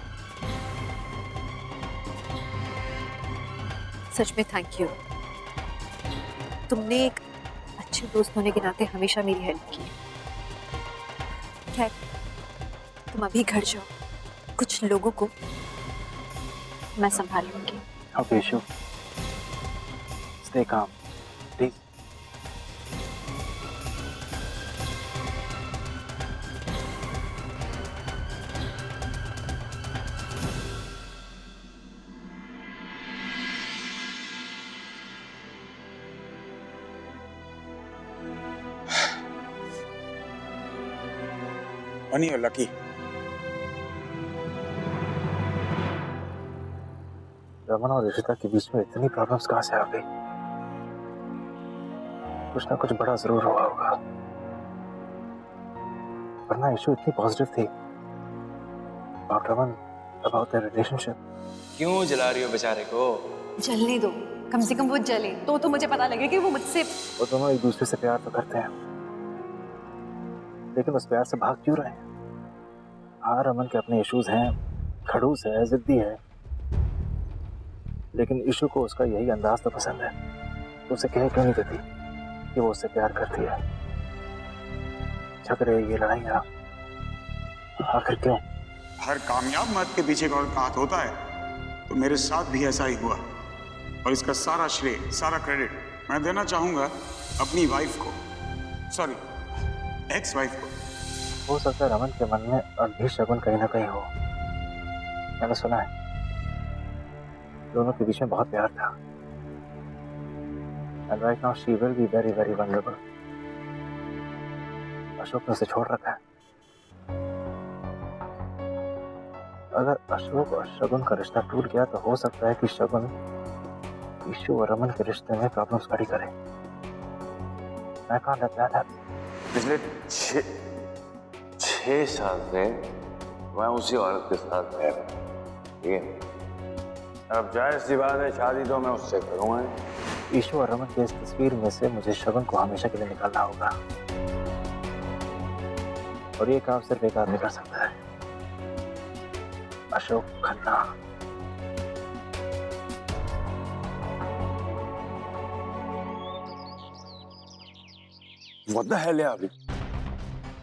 सच में थैंक यू। तुमने एक अच्छे दोस्त होने के नाते हमेशा मेरी हेल्प की। खैर, तुम अभी घर जाओ, कुछ लोगों को मैं संभाल लूंगी। Okay sure, stay calm please. When you're lucky. Raman और ऋषिता के बीच में इतनी प्रॉब्लम्स कहाँ से आ गई? कुछ ना कुछ बड़ा जरूर हुआ होगा, वरना इशू इतनी पॉजिटिव थी about Raman, about their relationship. क्यों जला रही हो बेचारे को? जलने दो, कम से कम वो जले तो मुझे पता लगे कि वो मुझसे। वो दोनों एक दूसरे से प्यार तो करते हैं, लेकिन उस प्यार से भाग क्यों रहे हैं? हाँ, रमन के अपने इश्यूज हैं, खड़ूस है, जिद्दी है, लेकिन इशू को उसका यही अंदाज तो पसंद है। तो उसे कह क्यों नहीं देती कि वो उससे प्यार करती है? झगड़े, ये लड़ाइयाँ, आखिर क्यों? हर कामयाब मर्द के पीछे का हाथ होता है, तो मेरे साथ भी ऐसा ही हुआ, और इसका सारा श्रेय, सारा क्रेडिट मैं देना चाहूंगा अपनी वाइफ को, सॉरी एक्स वाइफ को। हो सकता है रमन के मन में अब भी शगुन कहीं ना कहीं हो। मैंने सुना है दोनों के बीच में बहुत प्यार था। And right now she will be very very vulnerable. Ashok ने उसे छोड़ रखा है। अगर अशोक और शगुन का रिश्ता टूट गया तो हो सकता है कि शगुन ईशु और रमन के रिश्ते में प्रॉब्लम्स खड़ी करे। मैं कहाँ लगता है पिछले 6 साल से मैं उसी औरत के साथ रह रहा हूँ, ठीक है? अब जाहिर सी बात है शादी तो मैं उससे करूँगा। ईशु और रमन की इस तस्वीर में से मुझे शगुन को हमेशा के लिए निकालना होगा, और ये काम सिर्फ एक आदमी कर सकता है, Ashok Khanna. What the hell है अभी?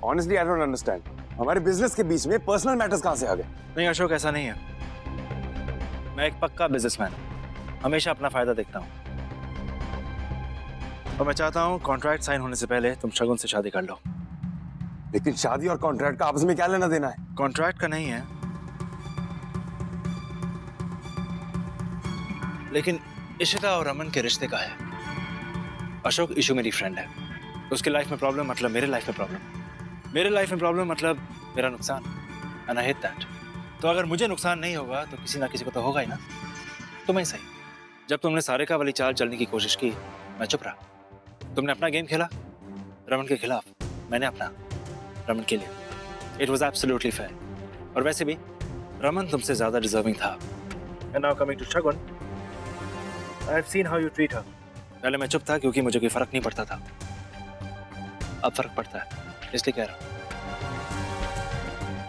Honestly, I don't understand. हमारे बिजनेस के बीच में पर्सनल मैटर्स कहाँ से आ गए? नहीं अशोक, ऐसा नहीं है। मैं एक पक्का बिजनेसमैन हूँ, हमेशा अपना फायदा देखता हूँ, और मैं चाहता हूँ कॉन्ट्रैक्ट साइन होने से पहले तुम शगुन से शादी कर लो। लेकिन शादी और कॉन्ट्रैक्ट का आपस में क्या लेना देना है? कॉन्ट्रैक्ट का नहीं है, लेकिन इशिता और रमन के रिश्ते का है। अशोक इशू मेरी फ्रेंड है, उसकी लाइफ में प्रॉब्लम मतलब मेरे लाइफ में प्रॉब्लम, मेरे लाइफ में प्रॉब्लम मतलब मेरा नुकसान, एंड आई हेट दैट। तो अगर मुझे नुकसान नहीं होगा तो किसी ना किसी को तो होगा ही ना। तुम्हें सही, जब तुमने सारिका वाली चाल चलने की कोशिश की मैं चुप रहा। तुमने अपना गेम खेला रमन के खिलाफ, मैंने अपना रमन के लिए। इट वॉज एब्सोल्युटली फेयर, और वैसे भी रमन तुमसे ज्यादा डिजर्विंग था। And now coming to Shagun, I have seen how you treat her. पहले मैं चुप था क्योंकि मुझे कोई फर्क नहीं पड़ता था, अब फर्क पड़ता है, इसलिए कह रहा हूं।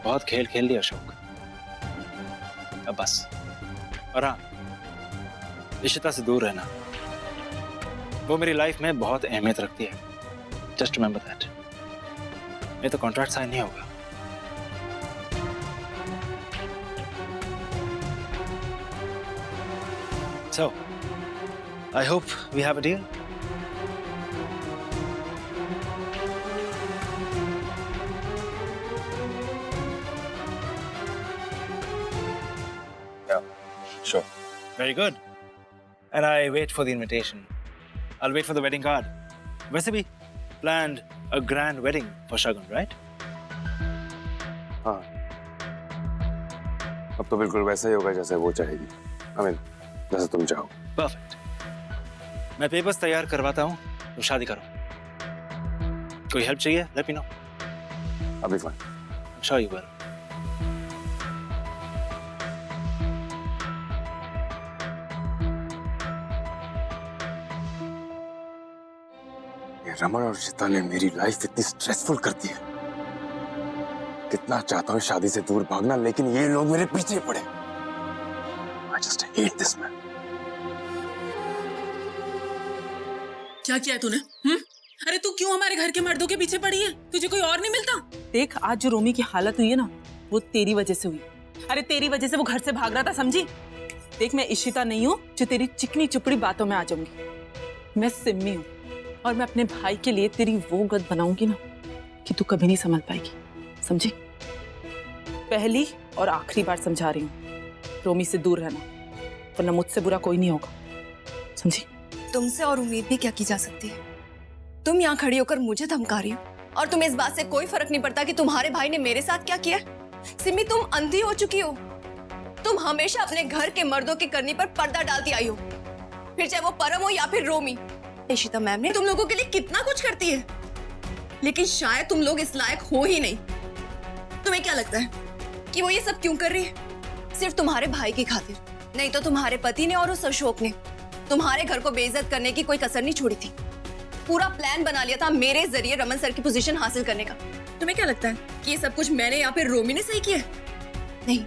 बहुत खेल खेल लिया अशोक, अब बस। और हाँ, इशिता से दूर रहना, वो मेरी लाइफ में बहुत अहमियत रखती है, जस्ट रिमेंबर दैट। नहीं तो कॉन्ट्रैक्ट साइन नहीं होगा। So, I hope we have a deal. Yeah, sure. Very good. And I wait for the invitation. I'll wait for the wedding card. वैसे भी planned a grand wedding for Shagun, right? हाँ, अब तो बिल्कुल वैसा ही होगा जैसे वो चाहेगी। I mean, जैसे तुम चाहो। Perfect. मैं पेपर्स तैयार करवाता हूँ, तुम शादी करो। कोई हेल्प चाहिए? Let me know. I'll be fine. I'm sure you will. ये रमन और ऋषिता ने मेरी लाइफ इतनी स्ट्रेसफुल कर दी है। कितना चाहता हूँ शादी से दूर भागना, लेकिन ये लोग मेरे पीछे पड़े। I just hate this man. क्या किया तूने? अरे तू क्यों हमारे घर के मर्दों के पीछे पड़ी है? तुझे कोई और नहीं मिलता? देख, आज जो रोमी की हालत हुई है ना, वो तेरी वजह से हुई। अरे तेरी वजह से वो घर से भाग रहा था, समझी? देख, मैं इशिता नहीं हूँ जो तेरी चिकनी चुपड़ी बातों में आ जाऊंगी। मैं सिम्मी हूँ, और मैं अपने भाई के लिए तेरी वो गद बनाऊंगी ना कि तू कभी नहीं समझ पाएगी, समझी? पहली और आखिरी बार समझा रही हूँ, रोमी से दूर रहना, वरना मुझसे बुरा कोई नहीं होगा, समझी? तुमसे और उम्मीद भी क्या की जा सकती है? तुम यहाँ खड़ी होकर मुझे धमका रही हो, और तुम्हें इस बात से कोई फर्क नहीं पड़ता कि तुम्हारे भाई ने मेरे साथ क्या किया। सिमी, तुम अंधी हो चुकी हो। तुम हमेशा अपने घर के मर्दों की करनी पर पर्दा डालती आई हो, फिर चाहे वो परम हो या फिर रोमी। इशिता मैम ने तुम लोगों के लिए कितना कुछ करती है, लेकिन शायद तुम लोग इस लायक हो ही नहीं। तुम्हें क्या लगता है कि वो ये सब क्यों कर रही है? सिर्फ तुम्हारे भाई की खातिर। नहीं तो तुम्हारे पति ने और उस अशोक ने तुम्हारे घर को बेइज्जत करने की कोई कसर नहीं छोड़ी थी। पूरा प्लान बना लिया था मेरे जरिए रमन सर की पोजीशन हासिल करने का। तुम्हें क्या लगता है कि ये सब कुछ मैंने या फिर रोमी ने सही किया? नहीं,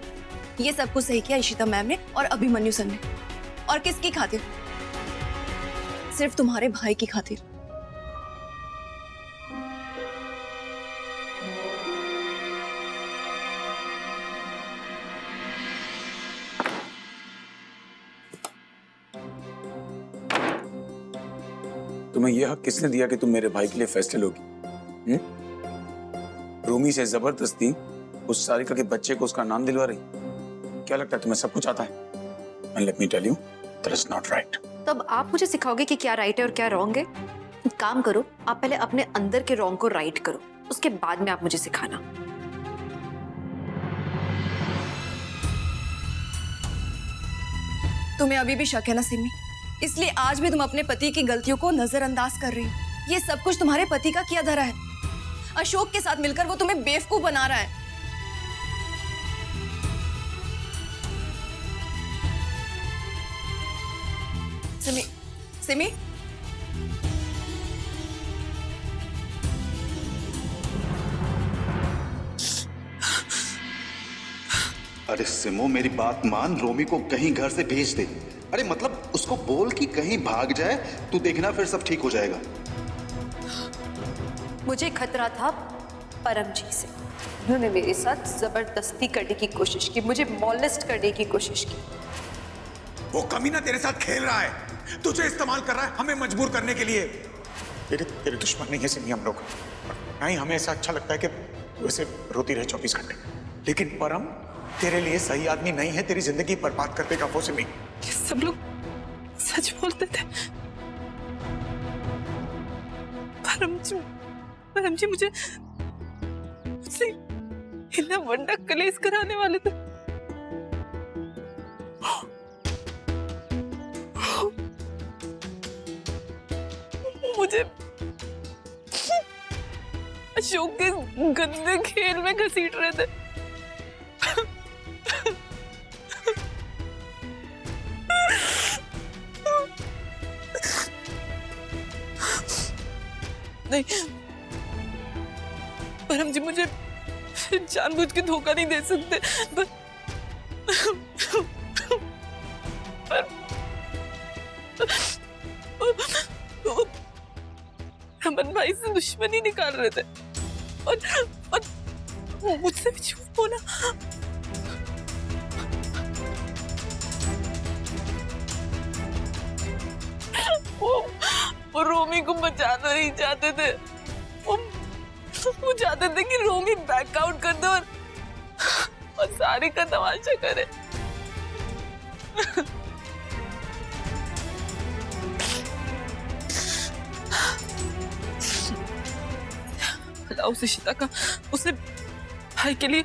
ये सब कुछ सही किया इशिता मैम ने और अभिमन्यु सर ने। और किसकी खातिर? सिर्फ तुम्हारे भाई की खातिर। तुम्हें यह हक किसने दिया कि तुम मेरे भाई के लिए फैसले लोगी? रोमी से जबरदस्ती उस सारिका के बच्चे को उसका नाम दिलवा रही? क्या लगता है तुम्हें सब कुछ आता है? And let me tell you, that is not right. तब आप मुझे सिखाओगे कि क्या राइट है और क्या रॉन्ग है? काम करो, आप पहले अपने अंदर के रॉन्ग को राइट करो, उसके बाद में आप मुझे सिखाना। तुम्हें अभी भी शक है ना सिमी? इसलिए आज भी तुम अपने पति की गलतियों को नजरअंदाज कर रही हो। ये सब कुछ तुम्हारे पति का किया धरा है। अशोक के साथ मिलकर वो तुम्हें बेवकूफ बना रहा है। सिमी, सिमी, अरे सिमो, मेरी बात मान, रोमी को कहीं घर से भेज दे। अरे मतलब उसको बोल कि कहीं भाग जाए, तू देखना फिर सब ठीक हो जाएगा। मुझे खतरा था परम जी से। उन्होंने मेरे साथ जबरदस्ती करने की कोशिश की, मुझे मॉलेस्ट करने की कोशिश की। वो कमीना तेरे साथ खेल रहा है, तुझे इस्तेमाल कर रहा है हमें मजबूर करने के लिए। तेरे दुश्मन नहीं है सिमी हम लोग। नहीं, हमें ऐसा अच्छा लगता है कि वैसे रोती रहे 24 घंटे, लेकिन परम तेरे लिए सही आदमी नहीं है, तेरी जिंदगी बर्बाद कर देगा वो सिमी। सब लोग सच बोलते थे। परम जी मुझे मुझसे हिला वंडा कलेश कराने वाले थे। मुझे अशोक के गंदे खेल में घसीट रहे थे। नहीं, परम जी मुझे जानबूझ के धोखा नहीं दे सकते। रमन भाई से दुश्मनी निकाल रहे थे और मुझसे भी झूठ बोला। वो रोमी को बचाना नहीं चाहते थे। वो चाहते थे कि रोमी बैकआउट कर दे और सारी का तमाशा करे। उस इशिता का उसने भाई के लिए,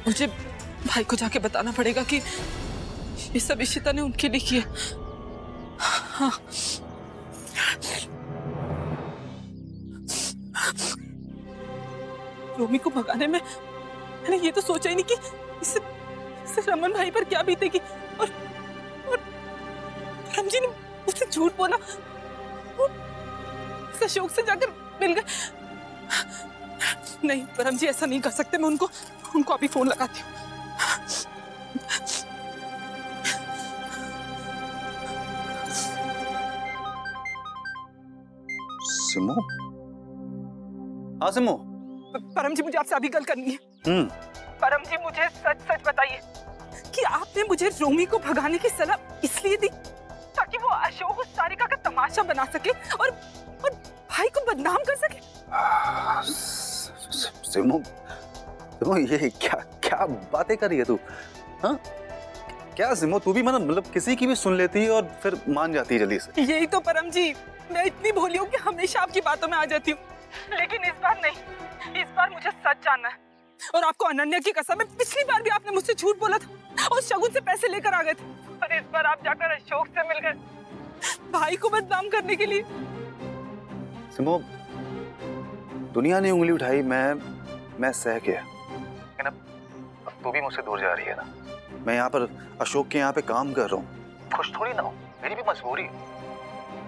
मुझे भाई को जाके बताना पड़ेगा कि ये सब इशिता ने उनके लिए किया। हाँ। रोमी को भगाने में मैंने ये तो सोचा ही नहीं कि इससे रमन भाई पर क्या बीतेगी। और परम जी ने मुझसे झूठ बोला, अशोक से जाकर मिल गए। नहीं परम जी, ऐसा नहीं कर सकते। मैं उनको अभी फोन लगाती हूँ। सिमो? हाँ सिमो। परम जी, मुझे आपसे अभी गल करनी है। परम जी, मुझे सच सच बताइए कि आपने मुझे रोमी को भगाने की सलाह इसलिए दी ताकि वो अशोक उस सारिका का तमाशा बना सके और भाई को बदनाम कर सके। सिमो, ये क्या बातें कर रही है तू? हाँ क्या सिमो, तू भी मतलब किसी की भी सुन लेती है और फिर मान जाती है जल्दी से। यही तो परम जी, मैं इतनी भोली हूँ कि हमेशा आपकी बातों में आ जाती हूँ, लेकिन इस बार नहीं। इस बार मुझे सच जानना है। और आपको अनन्या की कसम है, पिछली बार भी आपने मुझसे झूठ बोला था और शगुन से पैसे लेकर आ गए थे, और इस बार आप जाकर अशोक से मिल गए भाई को बदनाम करने के लिए। सिमो, दुनिया ने उंगली उठाई, मैं सह गया, लेकिन अब तू भी मुझसे दूर जा रही है ना। मैं यहाँ पर अशोक के यहाँ पे काम कर रहा हूँ, खुश थोड़ी ना हो, मेरी भी मजबूरी है।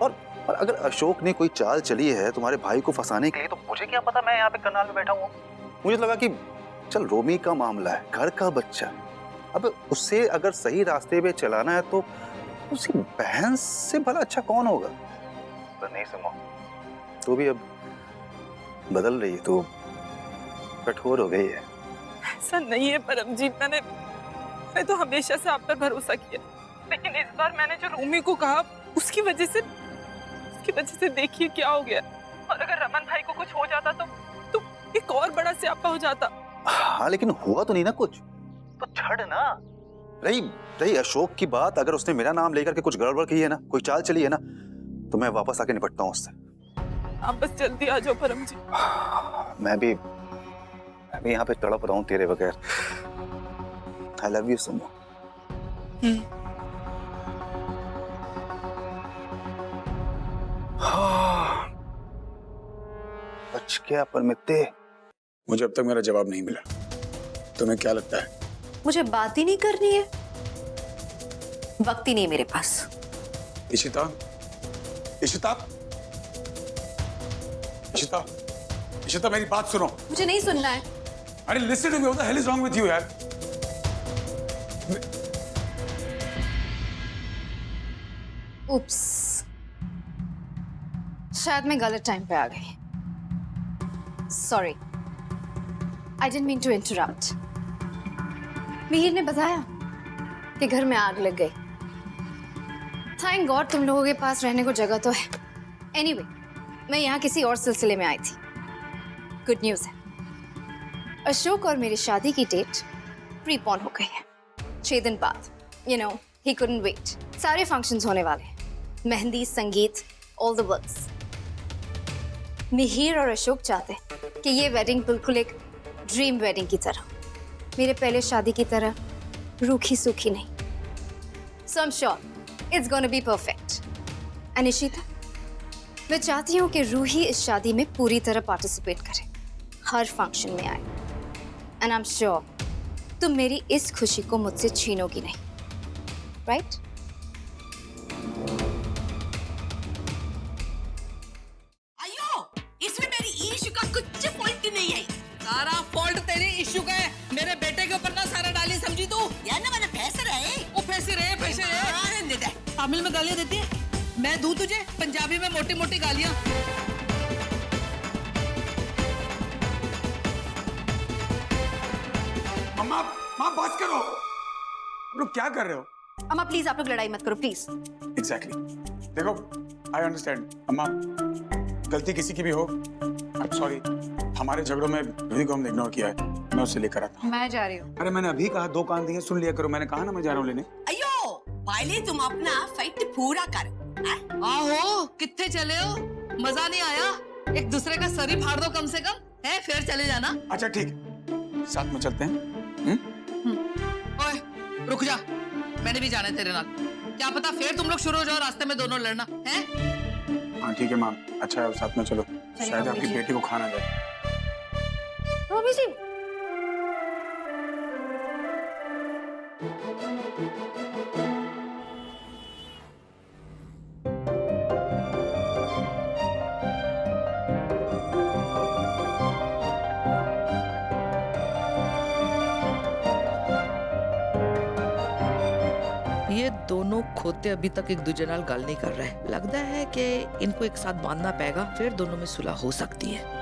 और अगर अशोक ने कोई चाल चली है तुम्हारे भाई को फंसाने के लिए, तो मुझे क्या पता, मैं यहाँ पे करनाल में बैठा हूँ। मुझे लगा कि चल रोमी का मामला है, घर का बच्चा, अब उससे अगर सही रास्ते पे चलाना है तो उसकी बहन से भला अच्छा कौन होगा। पर नहीं सुनो, तू भी अब बदल रही है, तो कठोर हो गई है। ऐसा नहीं है परमजीत, मैंने तो हमेशा से आप पर भरोसा किया, लेकिन इस बार मैंने जो रोमी को कहा उसकी वजह से देखिए क्या हो गया। और अगर रमन भाई को कुछ हो जाता तो एक और बड़ा स्यापा हो जाता। हाँ, लेकिन हुआ तो नहीं ना कुछ, तो छड़ ना। रही अशोक की बात, अगर उसने मेरा नाम लेकर के कुछ गड़बड़ की है ना, कोई चाल चली है ना, तो मैं वापस आके निपटता हूँ उससे। आप बस जल्दी आ जाओ परम जी। मैं भी यहाँ पे तड़प रहा हूँ तेरे बगैर। I love you Sumo. बच गया पर मित्ते। मुझे अब तक मेरा जवाब नहीं मिला। तुम्हें क्या लगता है? मुझे बात ही नहीं करनी है, वक्त ही नहीं मेरे पास। इशिता, इशिता, इशिता, इशिता, मेरी बात सुनो। मुझे नहीं सुनना है। अरे listen to me, what the hell is wrong with you यार? उप्स, शायद मैं गलत टाइम पे आ गई। Sorry, I didn't mean to interrupt. Mihir ने बताया कि घर में आग लग गई। थैंक गॉड तुम लोगों के पास रहने को जगह तो है। एनीवे, मैं यहाँ किसी और सिलसिले में आई थी। गुड न्यूज़ है, अशोक और मेरी शादी की डेट प्रीपोन हो गई है। 6 दिन बाद। You know, he couldn't wait. सारे फंक्शंस होने वाले हैं, मेहंदी, संगीत, ऑल द वर्क्स। मिहिर और अशोक चाहते कि ये वेडिंग बिल्कुल एक ड्रीम वेडिंग की तरह, मेरे पहले शादी की तरह रूखी सूखी नहीं। So I am sure it's gonna be perfect. And Ishita, मैं चाहती हूँ कि रूही इस शादी में पूरी तरह पार्टिसिपेट करे, हर फंक्शन में आए। एंड आई एम श्योर तुम मेरी इस खुशी को मुझसे छीनोगी नहीं, राइट? इसमें मेरी इशू का कुछ फॉल्ट नहीं है। सारा फॉल्ट तेरे इशू का है। मेरे बेटे के ऊपर ना सारा डाली, समझी तू? यार ना मैंने पैसे रहे। वो पैसे रहे। तमिल में गालियां देती है, मैं दूं तुझे पंजाबी में मोटी मोटी गालियां। मम्मा, माँ बस करो। आप लोग क्या कर रहे हो? अम्मा प्लीज, आप लोग लड़ाई मत करो प्लीज। एग्जैक्टली। देखो, आई अंडरस्टैंड अम्मा, गलती किसी की भी हो, आई एम सॉरी। हमारे झगड़ों में रूही को हमने इग्नोर किया है, मैं उससे लेकर आता हूँ। मैं जा रही हूँ। अरे मैंने अभी कहा 2 कान दिए, सुन लिया करो। मैंने कहा ना मैं जा रहा हूँ लेने। अयो, पहले तुम अपना फाइट पूरा कर। आहो, कितने चले हो? मजा नहीं आया? एक दूसरे का सर ही फाड़ दो कम से कम, है? फिर चले जाना। अच्छा ठीक, साथ में चलते हैं। ओए, रुक जा, मैंने भी जाना है तेरे नाल। क्या पता फिर तुम लोग शुरू हो जाओ रास्ते में दोनों लड़ना, है? हाँ ठीक है माँ, अच्छा है, साथ में चलो। शायद आपकी बेटी को खाना जाए। रोमी जी, ये दोनों खोते अभी तक एक दूसरे नाल गल नहीं कर रहे। लगता है कि इनको एक साथ बांधना पड़ेगा, फिर दोनों में सुलह हो सकती है।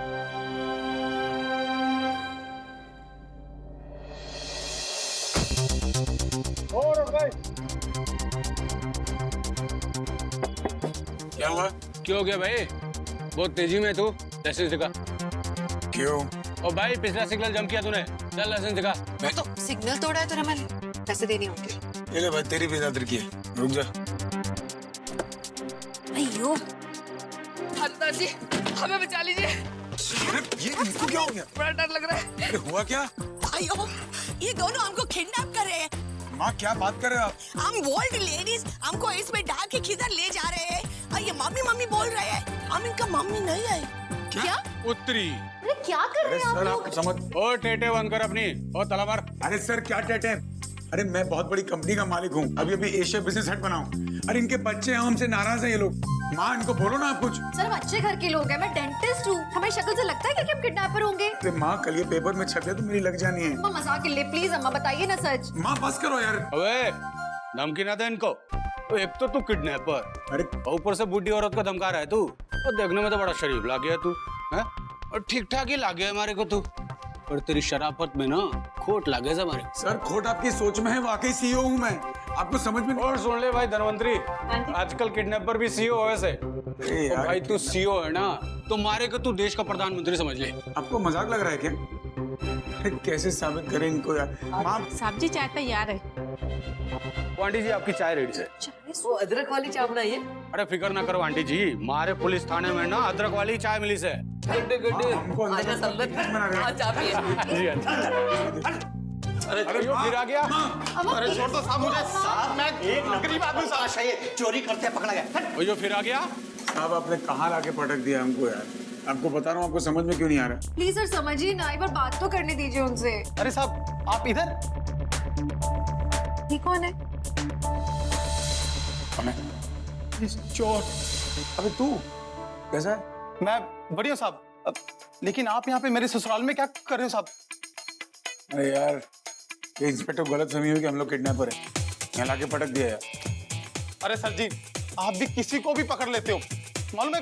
क्या हुआ? क्यों हो गया भाई? बहुत तेजी में तू, लाइसेंस दिखा। क्यों? ओ भाई, पिछला सिग्नल जम किया तूने, चल लाइसेंस दिखा। तो सिग्नल तोड़ा है तो मैंने पैसे देने होंगे। ये ले भाई, तेरी भी नजर की है, रुक जा। अयो, सरदार जी, हमें बचा लीजिए। ये इनको क्या हो गया? बड़ा डर लग रहा है। अरे हुआ क्या? अयो, ये दोनों हमको किडनैप कर रहे हैं। माँ क्या बात कर रहे हो आप? हम ओल्ड लेडीज हमको इसमें डाल के किधर ले जा रहे हैं और ये मम्मी मम्मी बोल रहे हैं। हम इनका मम्मी नहीं है। क्या? उत्तरी। अरे क्या कर रहे हैं आप लोग? समझ। ओ टेटे बंद कर अपनी। ओ तला मार। अरे सर क्या टेटे? अरे मैं बहुत बड़ी कंपनी का मालिक हूँ, अभी एशिया बिजनेस हेड बना हूँ। अरे इनके बच्चे हैं, हमसे नाराज हैं ये लोग। माँ इनको बोलो ना आप कुछ। सर हम अच्छे घर के लोग हैं, मैं डेंटिस्ट हूँ, हमारी शक्ल से लगता है क्या कि हम किडनैपर होंगे? अरे माँ कल ये पेपर में छप गया तो मेरी लग जानी है। अम्मा मजाक के लिए प्लीज अम्मा बताइए ना सच। माँ बस करो यार। अबे धमकी ना दे इनको। तो एक तो तू किडनैपर, अरे ऊपर से बूढ़ी औरत को धमका रहा है तू। और देखने में तो बड़ा शरीफ लग गया तू, हैं? और ठीक ठाक ही लग गया हमारे को तू, पर तेरी शराफत में ना खोट लगे हमारे। सर खोट आपकी सोच में है, वाकई सीईओ हूँ मैं, आपको समझ में नहीं। और सुन ले भाई धनवंतरी, आजकल किडनैपर भी सीईओ है वैसे। तो भाई तू सीईओ है ना, तो मारे को तू देश का प्रधानमंत्री समझ ले। आपको मजाक लग रहा है क्या? अरे कैसे साबित करें इनको यार? माँ साहब जी चाय तैयार है। आंटी जी आपकी चाय रेडी है। वो अदरक वाली चाय बनाइए। अरे फिक्र ना करो आंटी जी, मारे पुलिस थाने में ना अदरक वाली चाय मिली से। गुड्डे गुड्डे आजा संगत, आज आप ये। अरे यो फिर आ गया। अरे छोड़ दो साहब मुझे। साहब मैं एक गरीब आदमी साहब, चोरी करते पकड़ा गया। यो फिर आ गया। साहब आपने कहाँ लाके पटक दिया हमको यार? आपको बता रहा हूँ, आपको समझ में क्यों नहीं आ रहा? प्लीज सर समझिए ना, एक बार बात तो करने दीजिए उनसे। अरे साहब आप इधर? ये कौन है? चोर। अबे तू कैसा है? मैं बढ़िया साहब, लेकिन आप यहाँ पे मेरे ससुराल में क्या कर रहे हो साहब? अरे यार ये इंस्पेक्टर गलत फहमी हुई कि हम लोग किडनैपर हैं, यहाँ लाके पटक दिया यार। अरे सर जी आप भी किसी को भी पकड़ लेते हो, मालूम है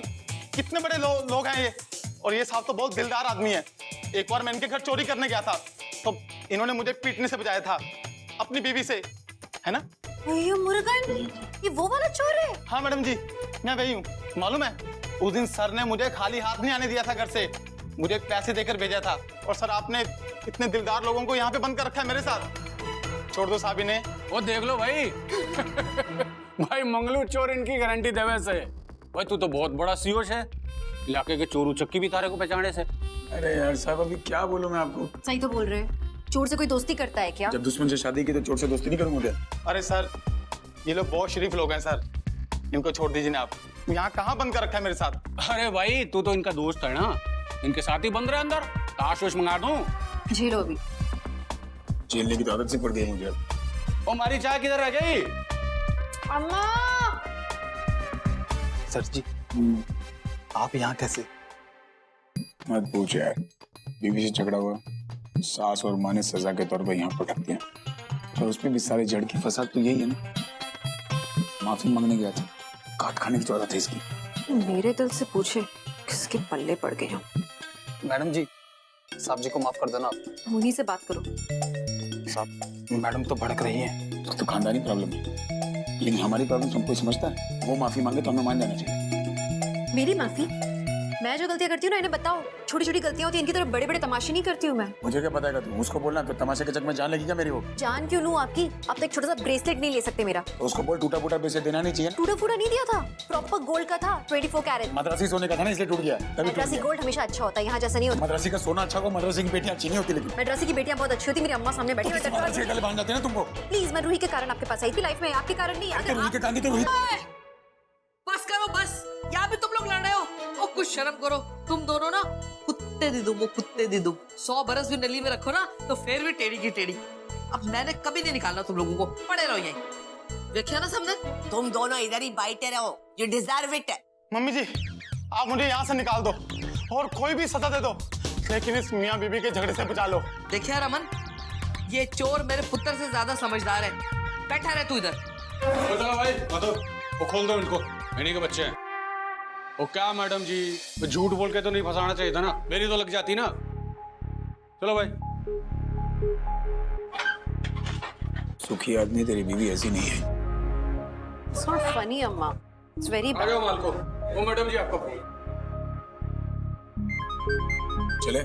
कितने बड़े लोग हैं ये। और ये साहब तो बहुत दिलदार आदमी है। एक बार मैं इनके घर चोरी करने गया था तो इन्होंने मुझे पीटने से बचाया था अपनी बीवी से, है ना? ये मुर्गन, ये वो वाला चोर है? हाँ मैडम जी मैं वही हूँ। मालूम है उस दिन सर ने मुझे खाली हाथ नहीं आने दिया था घर से, मुझे पैसे देकर भेजा था। और सर आपने इतने दिलदार लोगों को यहाँ पे बंद कर रखा है मेरे साथ। छोड़ दो साहब इन्हें। वो देख लो भाई भाई मंगलू चोर इनकी गारंटी देवे से। भाई तू तो बहुत बड़ा सीईओ है, इलाके के चोरू चक्की भी तारे को पहचाने से। अरे यार साहब अभी क्या बोलूं मैं आपको? सही तो बोल रहे हैं, चोर से कोई दोस्ती करता है क्या? जब दुश्मन से शादी की तो चोर से दोस्ती नहीं करूंगा क्या? अरे सर ये लोग बहुत शरीफ लोग हैं सर, इनको छोड़ दीजिए ना आप। यहाँ कहाँ बंद कर रखा है मेरे साथ? अरे भाई तू तो इनका दोस्त है ना, इनके साथ ही बंद रहे अंदर। ताश वोश मंगा दूं? झेलो अभी। झेलने की तो आदत सी पड़ गई मुझे। ओ हमारी चाय किधर रह गई? अम्मा। सर जी आप यहाँ कैसे? मत पूछ यार, बीवी से झगड़ा हुआ, सास और माँ ने सजा के तौर पर यहाँ पटक दिया, और उसमें भी सारे जड़ की फसाद तो यही है ना। माफी मांगने गया था, काट खाने की आदत है इसकी। मेरे दिल से पूछे किसके पल्ले पड़ गए हो? मैडम जी साहब जी को माफ कर देना। उन्हीं से बात करो। साहब मैडम तो भड़क रही है। तो खानदानी प्रॉब्लम है, लेकिन हमारी प्रॉब्लम तुम कोई समझता है? वो माफी मांगे तो हमें मान जाना चाहिए। मेरी माफी? मैं जो गलतियां करती हूँ ना इन्हें बताओ। छोटी छोटी गलतियां होती हैं, इनकी तरफ बड़े बड़े तमाशे नहीं करती हूँ मैं। मुझे क्या पता है तुम उसको बोलना तो तमाशे के चक्कर में जान लगी क्या मेरी? वो जान क्यों लूं आपकी? आप तो एक छोटा सा ब्रेसलेट नहीं ले सकते मेरा। तो उसको बोल टूटा फूटा ब्रेसलेट देना नहीं चाहिए। टूटा फूटा नहीं दिया था, प्रॉपर गोल्ड का था, 24 कैरेट। मद्रासी सोने का था ना, इसलिए टूट गया। मद्रासी गोल्ड हमेशा अच्छा होता है, यहाँ जैसा नहीं होता। मद्रासी का सोना अच्छा हो, मद्रासी की बेटियां अच्छी नहीं होती। लेकिन मद्रासी की बेटियां बहुत अच्छी होती, मेरी अम्मा सामने बैठी है। बांध जाते ना तुमको। प्लीज मैं रूही के कारण आपके पास आई थी लाइफ में, आपके कारण नहीं। रूही के कारण तो रूही। बस करो बस, यहाँ भी तुम लोग लड़ रहे हो। ओ कुछ शर्म करो, तुम दोनों ना कुत्ते दी दुम, वो कुत्ते दी दुम। 100 बरस भी नली में रखो ना तो फिर भी टेढ़ी की टेढ़ी। अब मैंने कभी नहीं निकालना तुम लोगों को, पड़े रहो यहीं। देखिए ना सबने, तुम दोनों इधर ही बैठे रहो, you deserve it। मम्मी जी आप मुझे यहाँ से निकाल दो और कोई भी सजा दे दो, लेकिन इस मियाँ बीबी के झगड़े से बचा लो। देखिए रमन, ये चोर मेरे पुत्र से ज्यादा समझदार है। बैठा रहे तू इधर। भाई वो खोल दो इनको, इन्हीं के बच्चे हैं। वो क्या मैडम जी, झूठ बोल के तो नहीं फंसाना चाहिए था ना, मेरी तो लग जाती ना। चलो भाई। सुखी आदमी तेरी बीवी ऐसी नहीं है। It's not funny अम्मा, it's very bad। आ जाओ मालको। वो मैडम जी आपका फोन। चले।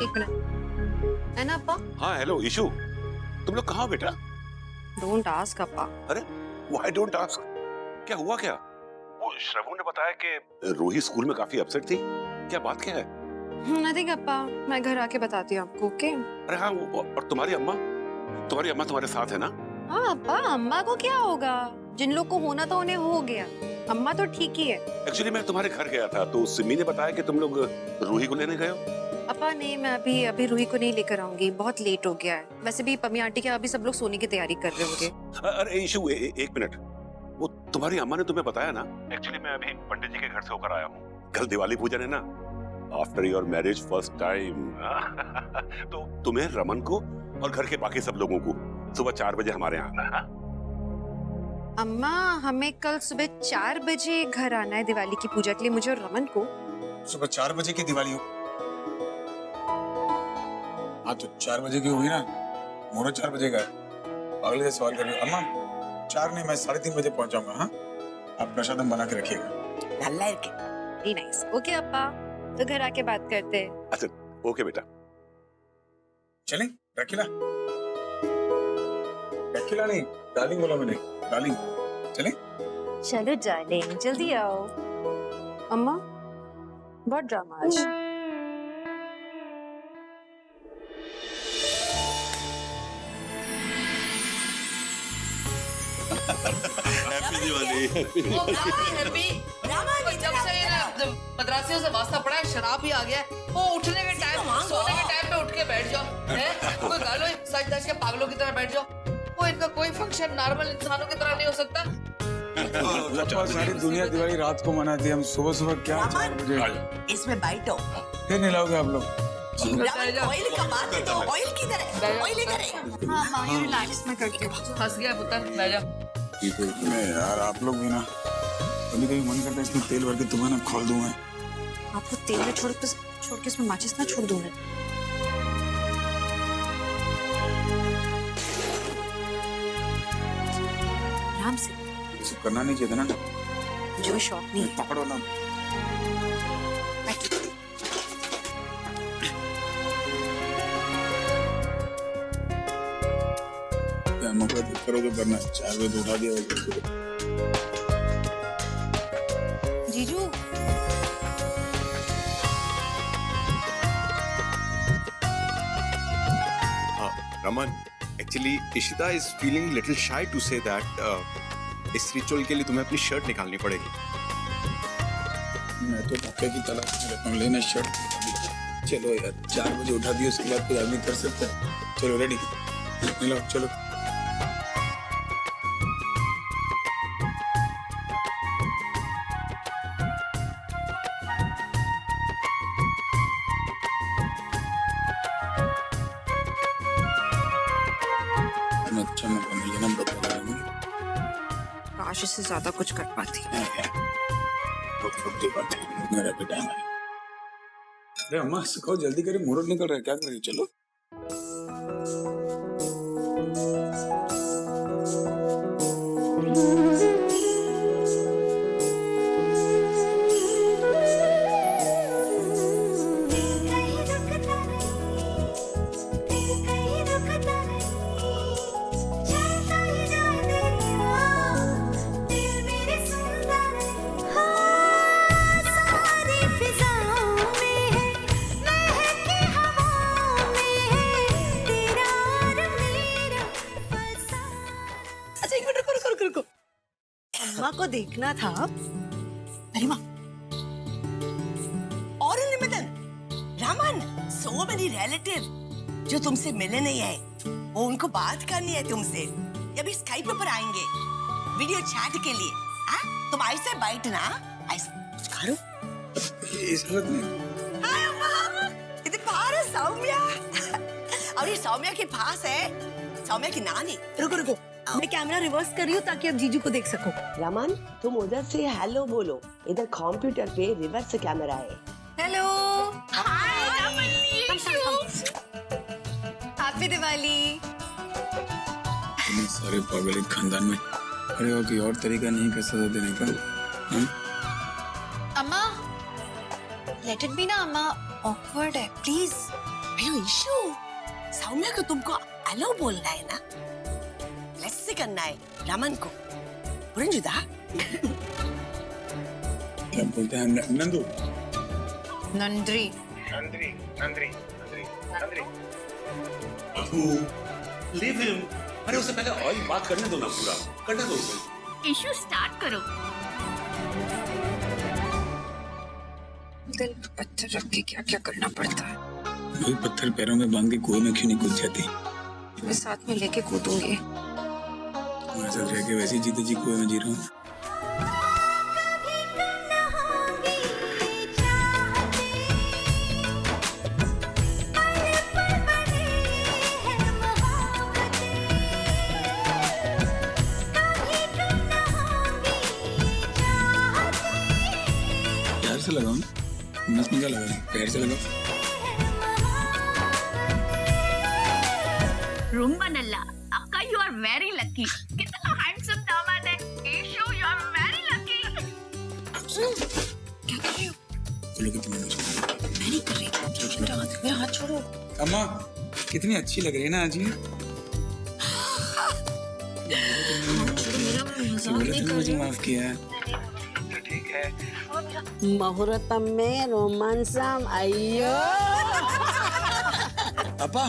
एक मिनट, है ना अप्पा? हाँ हेलो ईशु, तुम लोग कहाँ बेटा? Don't ask अप्पा। अरे व्हाई डोंट आस्क? क्या हुआ क्या? वो श्रवण ने बताया कि रूही स्कूल में काफी अपसेट थी। क्या बात क्या है? आई थिंक अप्पा मैं घर आके बताती हूँ आपको, ओके? अरे हाँ, और तुम्हारी अम्मा तुम्हारे साथ है ना? हाँ अप्पा, अम्मा को क्या होगा? जिन लोग को होना था उन्हें हो गया, अम्मा तो ठीक ही है। एक्चुअली मैं तुम्हारे घर गया था तो सिमी ने बताया कि तुम लोग रूही को लेने गए हो। अप्पा नहीं, मैं अभी रूही को नहीं लेकर आऊंगी, बहुत लेट हो गया है। वैसे भी पम्मी आंटी के अभी सब लोग सोने की तैयारी कर रहे होंगे। अरे ईशु, एक मिनट, वो तुम्हारी अम्मा ने तुम्हें बताया ना? एक्चुअली मैं अभी पंडित जी के घर से होकर आया हूँ। कल दिवाली पूजन है ना, after your marriage first time. तो तुम्हें, रमन को और घर के बाकी सब लोगों को सुबह 4 बजे हमारे यहाँ आना है। अम्मा हमें कल सुबह 4 बजे घर आना है दिवाली की पूजा के लिए, मुझे और रमन को। सुबह 4 बजे की दिवाली हो? हाँ तो 4 बजे की होगी ना, मुहूर्त 4 बजे का है। अगले से सवाल कर रही हो। अम्मा 4 नहीं, मैं 3:30 बजे पहुंच जाऊंगा। हाँ, आप प्रसादम बना के रखिएगा। Very nice. ओके अप्पा, तो घर आके बात करते हैं। अच्छा ओके बेटा। चलें? रखिला नहीं, डार्लिंग बोला मैंने, डार्लिंग। चलें? चलो डार्लिंग, जल्दी आओ। अम्मा बहुत ड्रामा आज। हैप्पी दिवाली। जब से मद्रासियों से वास्ता पड़ा है, शराब ही आ गया है। वो उठने के टाइम, सोने के टाइम पे उठ के बैठ जाओ, हैं? कोई गालो सच धज के पागलों की तरह बैठ जाओ। वो इनका कोई फंक्शन नॉर्मल इंसानों की तरह नहीं हो सकता। सारी दुनिया दिवाली रात को मनाती है, हम सुबह सुबह क्या 4 बजे? इसमें बैठो। फिर नहीं लाओगे आप लोग? ऑयल का बात है तो ऑयल किधर है? ऑयल इधर है। हाँ ये रिलैक्स में करके फंस गया पुत्र, बैठ जाओ। मैं यार, आप लोग भी ना कभी कभी मन करता है इसमें तेल भर के तुम्हें ना खोल दूं मैं। आपको तेल में छोड़ के इसमें माचिस ना छोड़ दूं मैं। आराम से। कुछ करना नहीं चाहिए था ना? जो शौक नहीं। पकड़ो ना। मौका करो तो करना। 4 बजे उठा दिया जीजू। Raman, actually Ishita is feeling little shy to say that इस रिचुअल के लिए तुम्हें अपनी शर्ट निकालनी पड़ेगी। मैं तो धक्के की तलाश में रहता हूँ, लेना शर्ट। चलो यार, 4 बजे उठा दिया, उसके बाद कोई आदमी कर सकता है। चलो रेडी, मिलो चलो। अच्छा मौका मिले ना बता दूंगी। काश इससे ज्यादा कुछ कर पाती। मेरा बेटा है। अरे अम्मा सिखाओ, जल्दी करें, मुहूर्त निकल रहा है। क्या करें? चलो। अम्मा को देखना था। अरे माँ, और निमितन, रामन, so many relative जो तुमसे मिले नहीं है, वो उनको बात करनी है तुमसे। ये भी स्काइप पर आएंगे वीडियो चैट के लिए। तुम ऐसे बैठना, ऐसे कुछ करो। इस हालत में। हाय अम्मा, इधर बाहर है सौम्या। और ये सौम्या के पास है सौम्या की नानी। रुको, मैं कैमरा रिवर्स कर रही हूँ ताकि आप जीजू को देख सको। रमन, तुम उधर से हेलो बोलो, इधर कंप्यूटर पे रिवर्स कैमरा है। हेलो। Hi happy Diwali. इतने सारे पागल एक खानदान में, अरे और कोई और तरीका नहीं कर सजा देने का? अम्मा, लेट इट बी ना अम्मा, ऑकवर्ड है प्लीज। अयो ईशु, सौम्या को तुमको हेलो बोलना है ना, लेट्स से करना है रमन को। पुरंजुदा क्या बोलते हैं नंदू? नंद्री। नंद्री नंद्री नंद्री नंद्री। Leave him. अरे उससे पहले और बात करने दो ना, पूरा करने दो उसे। इशू स्टार्ट करो। दिल पर पत्थर रख के क्या क्या करना पड़ता है। वही पत्थर पैरों में बांध के कुएं में क्यों नहीं कूद जाती? मैं साथ में लेके कूदूंगी। तुम्हारे साथ रह के वैसे ही जीते जी कुएं में जी रहा हूँ। प्यार से लगाओ ना, नस में क्या लगाओ, पैर से लगाओ। रूम्बा नल्ला, अक्का यू आर वेरी लकी। कितना हैंडसम दामाद है। ईशू यू आर वेरी लकी। क्या कर रही हो? बोलो कि तुम्हें मैं नहीं कर रही। मेरा हाथ छोड़ो। अम्मा कितनी अच्छी लग रही है ना आज ये। मुझे माफ किया। ठीक है। मुहूर्तम में रोमांसम अय्यो। पापा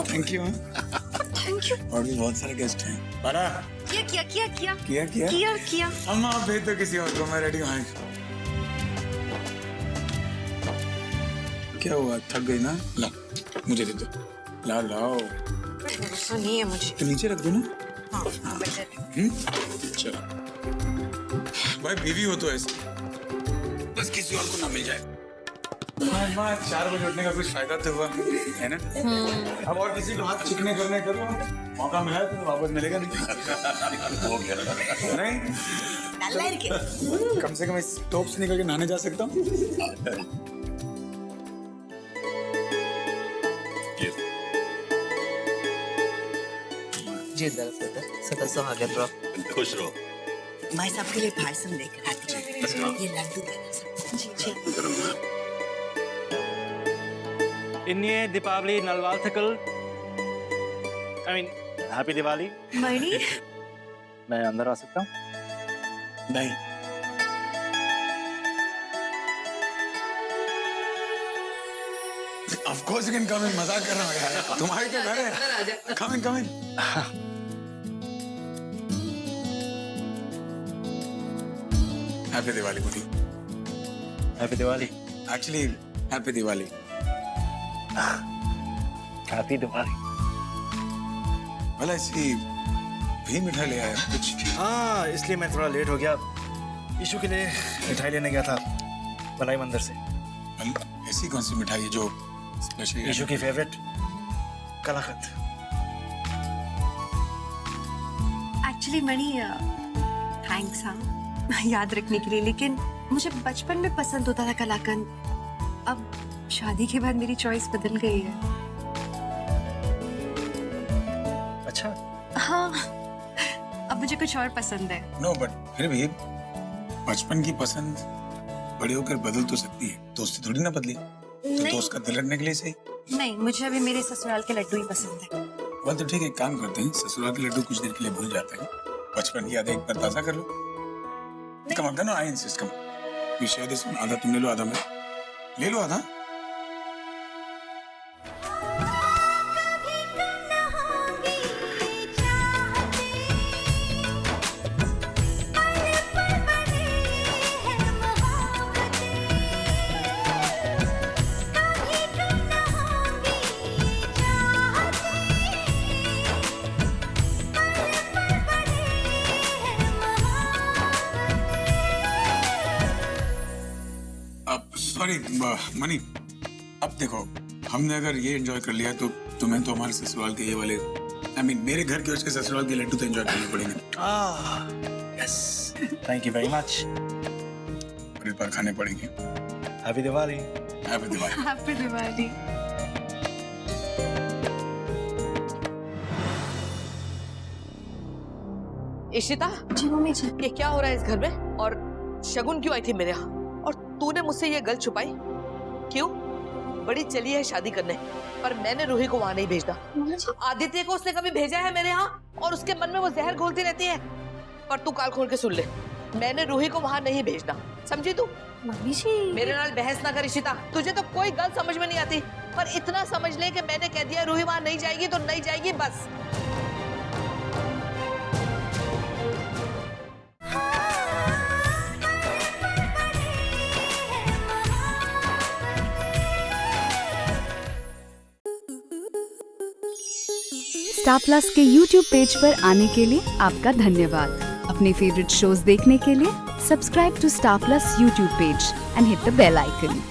थैंक यू। Thank you. और भी बहुत सारे गेस्ट हैं। बारा किया किया किया किया किया किया किया किया। अम्मा आप भेज दो किसी और को, मैं रेडी हूँ। क्या हुआ, थक गई ना? ला मुझे दे दो। ला लाओ। गुस्सा नहीं है मुझे। तो नीचे रख दो ना। हाँ चलो भाई, बीवी हो तो ऐसे बस किसी और को ना मिल जाए। माँ 4 बजे उठने का कुछ फायदा तो हुआ है ना? अब और किसी को हाथ चिकने करने करो, मौका मिला तो वापस मिलेगा नहीं। हो गया नहीं? कम से कम इस टॉप से निकल के नहाने जा सकता हूँ। जी सदा सुहागन रहो। खुश रहो। मैं सबके लिए पायसम लेकर आती हूँ। ये लड्डू देना सबको। जी जी। इन्हें दीपावली नलवाल थकल। I mean, happy Diwali. Mani मैं अंदर आ सकता हूँ? नहीं। Of course you can come in, मजाक कर रहा हूँ यार। तुम्हारे क्या घर है? Come in, come in. Happy Diwali बुढ़ी। Happy Diwali. Actually, happy Diwali. Happy Diwali. भला ऐसी भी मिठाई ले आया कुछ? हाँ, इसलिए मैं थोड़ा लेट हो गया। ईशू के लिए मिठाई लेने गया था मलाई मंदिर से। ऐसी कौन सी मिठाई है जो स्पेशल? ईशू की फेवरेट कलाकंद। एक्चुअली मणि थैंक्स हाँ याद रखने के लिए, लेकिन मुझे बचपन में पसंद होता था कलाकंद। अब शादी के बाद मेरी चॉइस बदल गई है। अच्छा। हाँ, अब मुझे कुछ और पसंद है। नो बट फिर भी बचपन की पसंद बड़े होकर बदल तो सकती है, दोस्ती थोड़ी ना बदली। तो दोस्त का दिल रखने के लिए सही। नहीं, मुझे अभी मेरे ससुराल के लड्डू ही पसंद है। well, तो ठीक है, काम करते हैं, ससुराल के लड्डू कुछ देर के लिए भूल जाते हैं, बचपन की यादें एक बार ताजा कर लो। Come on, I insist, come. You share this one, आधा तुम ले लो, आधा मैं ले लो, आधा। सॉरी मनी, अब देखो, हमने अगर ये एंजॉय कर लिया तो तुम्हें तो हमारे ससुराल के ये वाले, I mean, मेरे घर के उसके ससुराल के लड्डू तो एंजॉय करने पड़ेंगे। Yes, thank you very much. और इस बार खाने पड़ेंगे। Happy Diwali. Happy Diwali. Happy Diwali. Ishita ji mummy ji, ये क्या हो रहा है इस घर में? और शगुन क्यों आई थी मेरे यहाँ? और तूने मुझसे ये गल छुपाई क्यों? बड़ी चली है शादी करने, पर मैंने रूही को वहां नहीं भेजना। आदित्य को उसने कभी भेजा है मेरे यहाँ, और उसके मन में वो जहर घोलती रहती है। पर तू काल खोल के सुन ले, मैंने रूही को वहां नहीं भेजना। समझी तू? मम्मी जी मेरे नाल बहस ना कर इशिता, तुझे तो कोई गल समझ में नहीं आती, पर इतना समझ ले कि मैंने कह दिया रूही वहां नहीं जाएगी तो नहीं जाएगी बस। स्टार प्लस के YouTube पेज पर आने के लिए आपका धन्यवाद। अपने फेवरेट शोज देखने के लिए subscribe to star plus YouTube page and hit the bell icon.